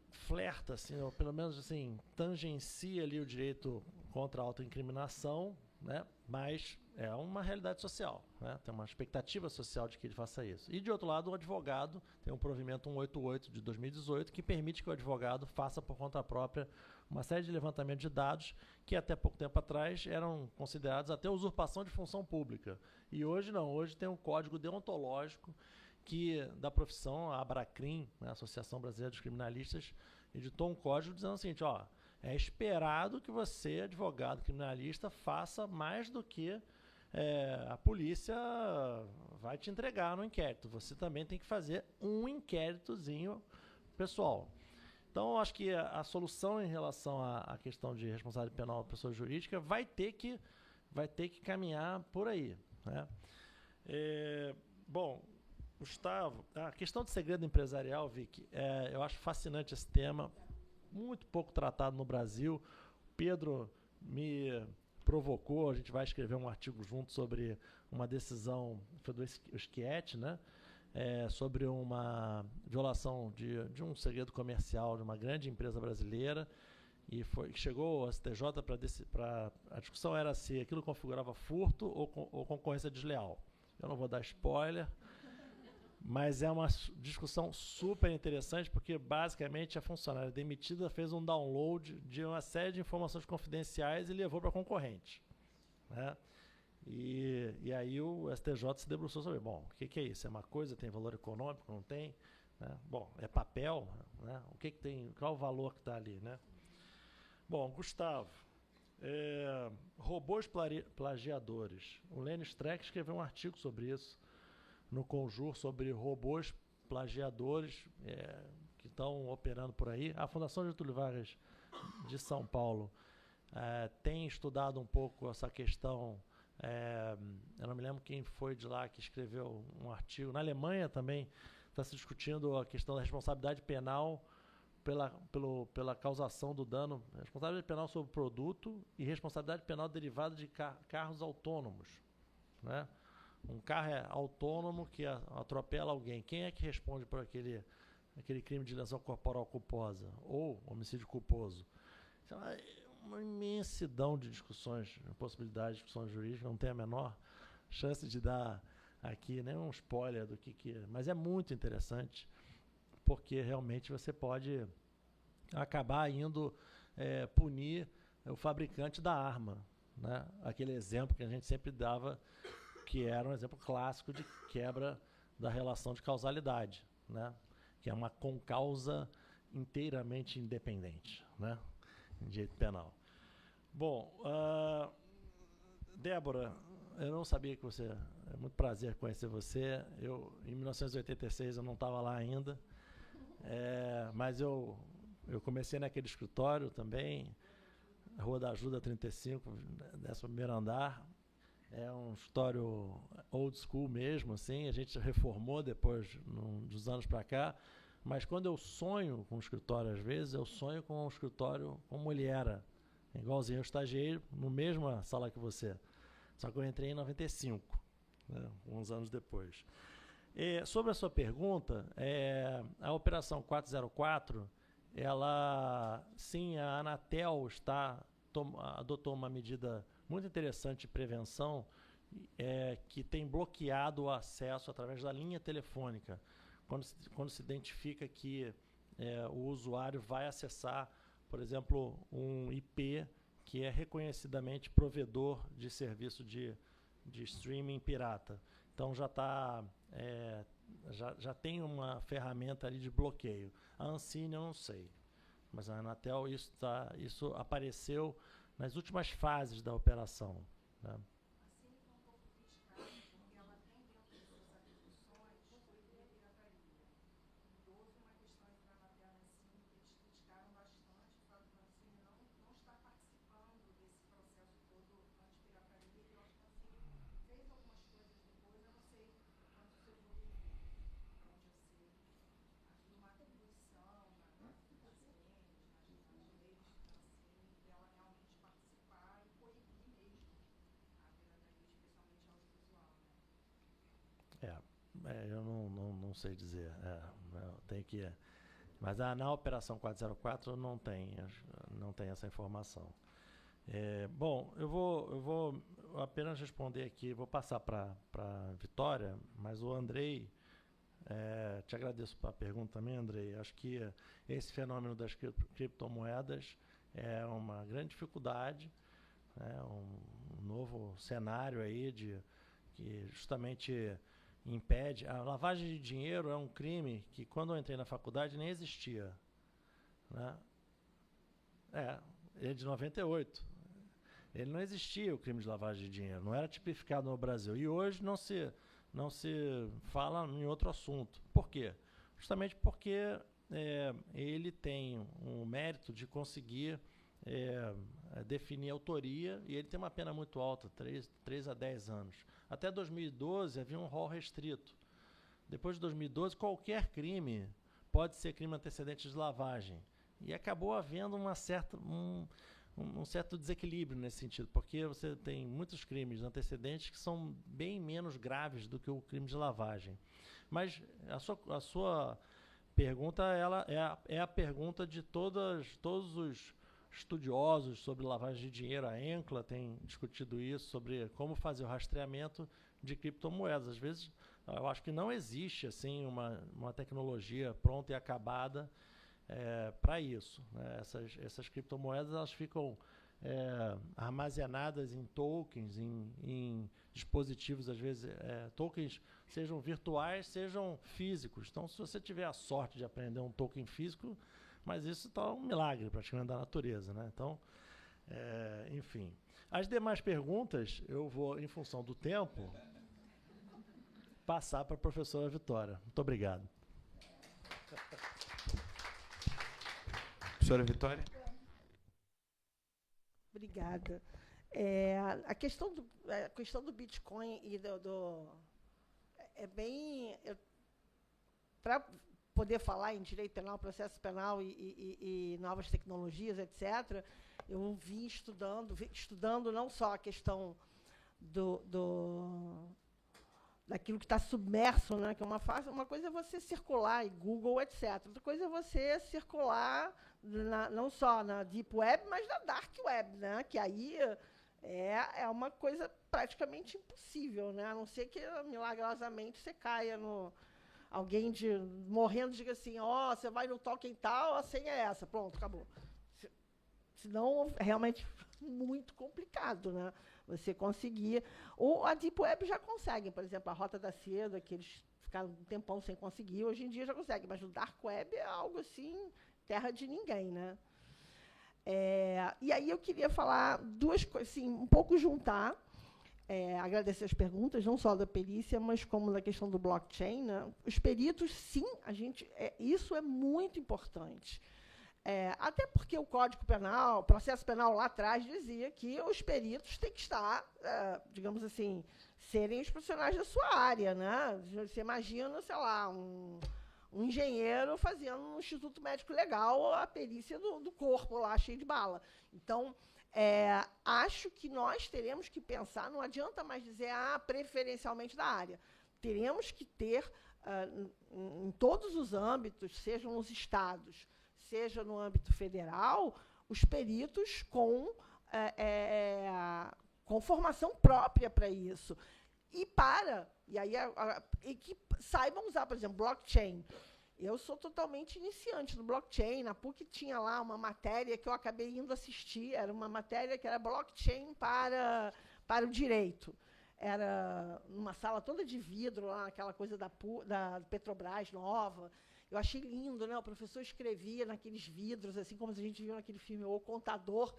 flerta, assim, ou pelo menos assim, tangencia ali o direito contra a autoincriminação, né? Mas é uma realidade social, né? Tem uma expectativa social de que ele faça isso. E, de outro lado, o advogado tem um provimento 188 de 2018 que permite que o advogado faça por conta própria uma série de levantamentos de dados que até pouco tempo atrás eram considerados até usurpação de função pública. E hoje não, hoje tem um código deontológico da profissão, a Abracrim, né, a Associação Brasileira dos Criminalistas, editou um código dizendo o seguinte, É esperado que você, advogado criminalista, faça mais do que a polícia vai te entregar no inquérito. Você também tem que fazer um inquéritozinho pessoal. Então, acho que a solução em relação à questão de responsabilidade penal da pessoa jurídica vai ter que caminhar por aí, né? Bom, Gustavo, a questão de segredo empresarial, Vicky, eu acho fascinante esse tema, muito pouco tratado no Brasil. Pedro me provocou, a gente vai escrever um artigo junto sobre uma decisão, foi do Schietti, né? Sobre uma violação de um segredo comercial de uma grande empresa brasileira, e chegou ao STJ para a discussão era se aquilo configurava furto ou concorrência desleal. Eu não vou dar spoiler, mas é uma discussão super interessante, porque basicamente a funcionária demitida fez um download de uma série de informações confidenciais e levou para a concorrente, né? E aí o STJ se debruçou sobre, bom, o que é isso? É uma coisa, tem valor econômico, não tem? Né? Bom, é papel, né? O que tem, qual o valor que está ali, né? Bom, Gustavo, robôs plagiadores. O Lênin Streck escreveu um artigo sobre isso no Conjur, sobre robôs plagiadores que estão operando por aí. A Fundação Getúlio Vargas de São Paulo tem estudado um pouco essa questão. Eu não me lembro quem foi de lá que escreveu um artigo. Na Alemanha também está se discutindo a questão da responsabilidade penal pela causação do dano, responsabilidade penal sobre o produto e responsabilidade penal derivada de carros autônomos, né? Um carro autônomo que atropela alguém. Quem é que responde por aquele crime de lesão corporal culposa ou homicídio culposo? Então, é uma imensidão de discussões, possibilidades de discussões jurídicas, não tem a menor chance de dar aqui nenhum spoiler do que é, mas é muito interessante, porque realmente você pode acabar indo punir o fabricante da arma, né? Aquele exemplo que a gente sempre dava, que era um exemplo clássico de quebra da relação de causalidade, né? Que é uma concausa inteiramente independente, né? Em direito penal. Bom, Débora, eu não sabia que você... É muito prazer conhecer você. Em 1986 eu não estava lá ainda, mas eu comecei naquele escritório também, Rua da Ajuda 35, 11º andar. É um escritório old school mesmo, assim. A gente reformou depois, dos anos para cá. Mas quando eu sonho com um escritório, às vezes, eu sonho com um escritório como ele era. Igualzinho, eu estagiei na mesma sala que você. Só que eu entrei em 95, né, uns anos depois. Sobre a sua pergunta, a Operação 404, sim, a Anatel adotou uma medida muito interessante de prevenção, que tem bloqueado o acesso através da linha telefônica, quando se identifica que o usuário vai acessar, por exemplo, um IP que é reconhecidamente provedor de serviço de streaming pirata. Então já tem uma ferramenta ali de bloqueio. A Ancine eu não sei, mas a Anatel, isso apareceu nas últimas fases da operação, né? Eu não sei dizer. Tem que... Mas na Operação 404 não tem essa informação. Bom, eu vou apenas responder aqui, vou passar para a Vitória, mas o Andrei, te agradeço pela pergunta também, Andrei. Acho que esse fenômeno das criptomoedas é uma grande dificuldade, né, um novo cenário aí que justamente impede. A lavagem de dinheiro é um crime que, quando eu entrei na faculdade, nem existia, né? Ele é de 98. Ele não existia o crime de lavagem de dinheiro, não era tipificado no Brasil. E hoje não se fala em outro assunto. Por quê? Justamente porque ele tem um mérito de conseguir definir a autoria, e ele tem uma pena muito alta, 3 a 10 anos. Até 2012 havia um rol restrito. Depois de 2012, qualquer crime pode ser crime antecedente de lavagem. E acabou havendo um certo desequilíbrio nesse sentido, porque você tem muitos crimes antecedentes que são bem menos graves do que o crime de lavagem. Mas a sua pergunta é a pergunta de todos os estudiosos sobre lavagem de dinheiro. A ENCLA tem discutido isso, sobre como fazer o rastreamento de criptomoedas. Às vezes, eu acho que não existe assim uma tecnologia pronta e acabada para isso, né? Essas criptomoedas, elas ficam armazenadas em tokens, em dispositivos, às vezes, tokens sejam virtuais, sejam físicos. Então, se você tiver a sorte de aprender um token físico, mas isso está um milagre praticamente da natureza, né? Então, enfim. As demais perguntas, eu vou, em função do tempo, passar para a professora Vitória. Muito obrigado. Professora Vitória. Obrigada. A questão do Bitcoin e é bem... Para poder falar em direito penal, processo penal e novas tecnologias, etc., eu vim estudando não só a questão daquilo que está submerso, né, que uma coisa é você circular em Google, etc. Outra coisa é você circular não só na Deep Web, mas na Dark Web, né, que aí é uma coisa praticamente impossível, né, a não ser que, milagrosamente, você caia no... Alguém morrendo diga assim, você vai no token tal, a senha é essa, pronto, acabou. Senão, é realmente muito complicado, né? Você conseguir... Ou a Deep Web já consegue, por exemplo, a Rota da Seda, que eles ficaram um tempão sem conseguir, hoje em dia já consegue, mas o Dark Web é algo assim, terra de ninguém, né? E aí eu queria falar duas coisas, assim, um pouco juntar, agradecer as perguntas, não só da perícia, mas como da questão do blockchain, né? Os peritos, sim, isso é muito importante. Até porque o Código Penal, o processo penal lá atrás, dizia que os peritos têm que estar, digamos assim, serem os profissionais da sua área, né? Você imagina, sei lá, um engenheiro fazendo no Instituto Médico Legal a perícia do corpo lá, cheio de bala. Então, acho que nós teremos que pensar, não adianta mais dizer, preferencialmente da área. Teremos que ter, em todos os âmbitos, sejam os estados, seja no âmbito federal, os peritos com formação própria para isso. E que saibam usar, por exemplo, blockchain. Eu sou totalmente iniciante no blockchain. Na PUC tinha lá uma matéria que eu acabei indo assistir. Era uma matéria que era blockchain para o direito. Era numa sala toda de vidro, lá, aquela coisa da Petrobras nova. Eu achei lindo, né? O professor escrevia naqueles vidros, assim como a gente viu naquele filme O Contador.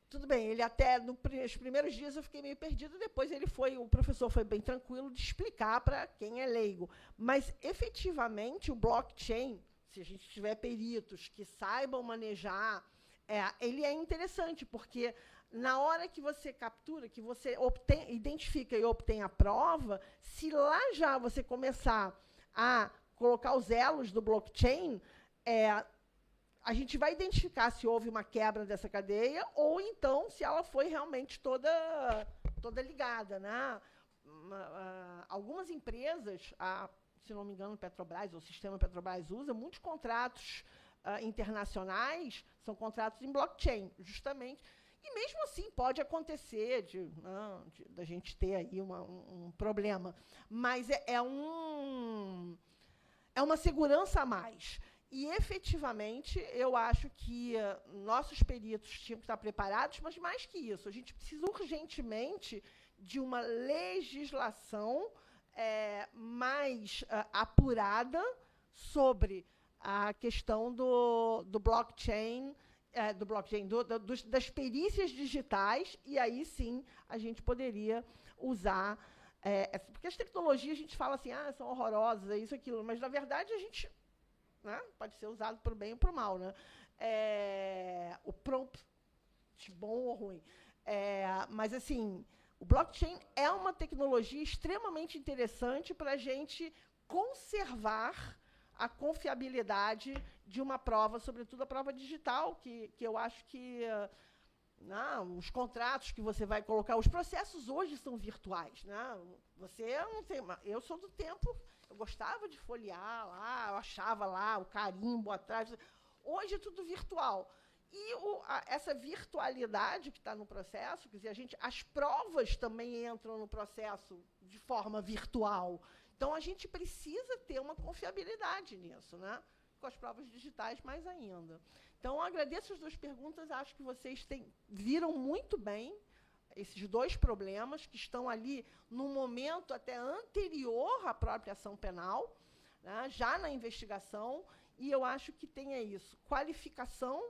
Tudo bem, ele até nos primeiros dias eu fiquei meio perdida, depois o professor foi bem tranquilo de explicar para quem é leigo. Mas, efetivamente, o blockchain, se a gente tiver peritos que saibam manejar, ele é interessante, porque na hora que você captura, que você identifica e obtém a prova, se lá já você começar a colocar os elos do blockchain, a gente vai identificar se houve uma quebra dessa cadeia ou, então, se ela foi realmente toda ligada, né? Algumas empresas, se não me engano, Petrobras, ou o sistema Petrobras usa, muitos contratos internacionais são contratos em blockchain, justamente. E, mesmo assim, pode acontecer da gente ter aí um problema. Mas é uma segurança a mais. E, efetivamente, eu acho que nossos peritos tinham que estar preparados, mas, mais que isso, a gente precisa urgentemente de uma legislação mais apurada sobre a questão do blockchain, das perícias digitais, e aí sim a gente poderia usar, porque as tecnologias a gente fala assim, são horrorosas, é isso, aquilo, mas na verdade a gente, né, pode ser usado para o bem ou para o mal, né? O prompt, bom ou ruim. Mas assim, o blockchain é uma tecnologia extremamente interessante para a gente conservar a confiabilidade de uma prova, sobretudo a prova digital, que eu acho que os contratos que você vai colocar, os processos hoje são virtuais, né? Você não tem, eu sou do tempo, eu gostava de folhear lá, eu achava lá o carimbo atrás. Hoje é tudo virtual. E essa virtualidade que está no processo, quer dizer, as provas também entram no processo de forma virtual. Então, a gente precisa ter uma confiabilidade nisso, né? Com as provas digitais, mais ainda. Então, agradeço as duas perguntas. Acho que vocês viram muito bem esses dois problemas que estão ali no momento até anterior à própria ação penal, né? Já na investigação. E eu acho que tem isso, qualificação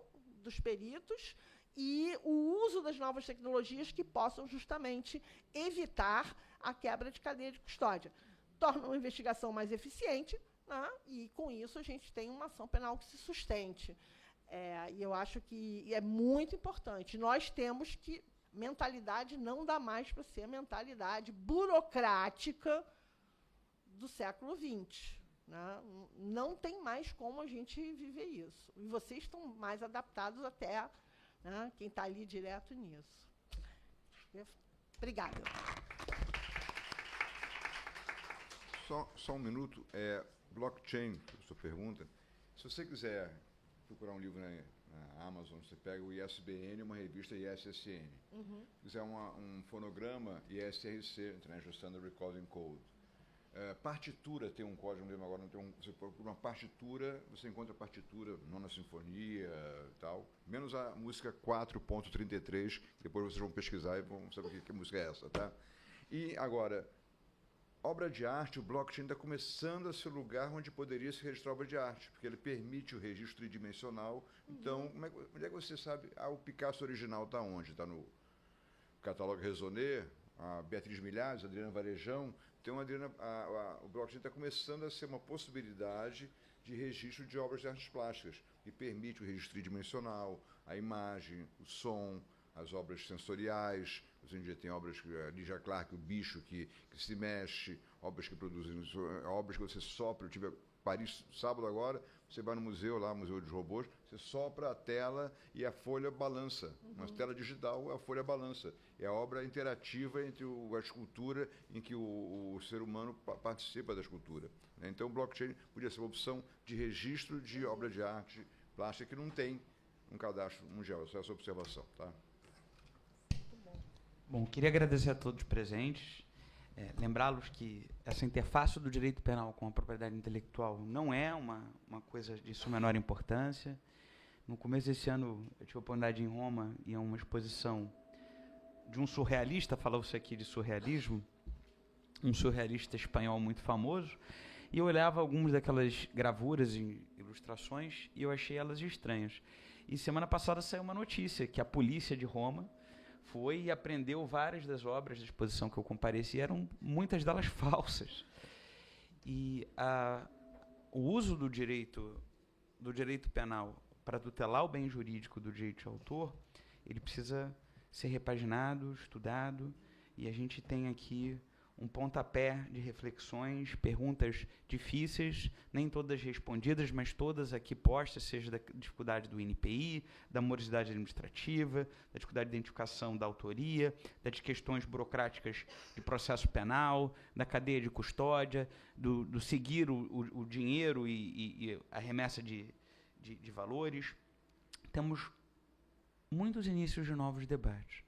dos peritos e o uso das novas tecnologias que possam justamente evitar a quebra de cadeia de custódia. Torna uma investigação mais eficiente, né? E, com isso, a gente tem uma ação penal que se sustente. E eu acho que é muito importante. Nós temos que... Mentalidade não dá mais para ser a mentalidade burocrática do século XX. Né? Não tem mais como a gente viver isso. E vocês estão mais adaptados até, né, quem está ali direto nisso. Obrigada. Só um minuto. Blockchain, a sua pergunta. Se você quiser procurar um livro na Amazon, você pega o ISBN, uma revista ISSN. Se quiser um fonograma, ISRC, International Standard Recording Code. Partitura tem um código, não lembro agora, você procura uma partitura, você encontra a partitura, nona sinfonia e tal, menos a música 4.33, depois vocês vão pesquisar e vão saber que música é essa, tá? E agora, obra de arte, o blockchain está começando a ser o lugar onde poderia se registrar obra de arte, porque ele permite o registro tridimensional. Então, onde é que você sabe? O Picasso original está onde? Está no catálogo Raisonné, a Beatriz Milhares, a Adriana Varejão. Então, o blockchain está começando a ser uma possibilidade de registro de obras de artes plásticas, que permite o registro tridimensional, a imagem, o som, as obras sensoriais. Hoje em dia tem obras, Lygia Clark, o bicho que se mexe, obras que produzem, obras que você sopra. Eu tive Paris sábado agora, você vai no museu, lá, Museu dos Robôs, você sopra a tela e a folha balança. Uma tela digital, a folha balança. É a obra interativa entre a escultura, em que o ser humano participa da escultura. Então, o blockchain podia ser uma opção de registro de obra de arte plástica que não tem um cadastro mundial. Só essa observação, tá? Bom, queria agradecer a todos presentes, lembrá-los que essa interface do direito penal com a propriedade intelectual não é uma coisa de sua menor importância. No começo desse ano, eu tive a oportunidade em Roma e a uma exposição de um surrealista, falou-se aqui de surrealismo, um surrealista espanhol muito famoso, e eu olhava algumas daquelas gravuras e ilustrações e eu achei elas estranhas. E semana passada saiu uma notícia que a polícia de Roma foi e apreendeu várias das obras da exposição que eu compareci, eram muitas delas falsas. E o uso do direito penal para tutelar o bem jurídico do direito de autor, ele precisa ser repaginado, estudado, e a gente tem aqui um pontapé de reflexões, perguntas difíceis, nem todas respondidas, mas todas aqui postas, seja da dificuldade do INPI, da morosidade administrativa, da dificuldade de identificação da autoria, das questões burocráticas de processo penal, da cadeia de custódia, do seguir o dinheiro e a remessa de valores. Temos muitos inícios de novos debates.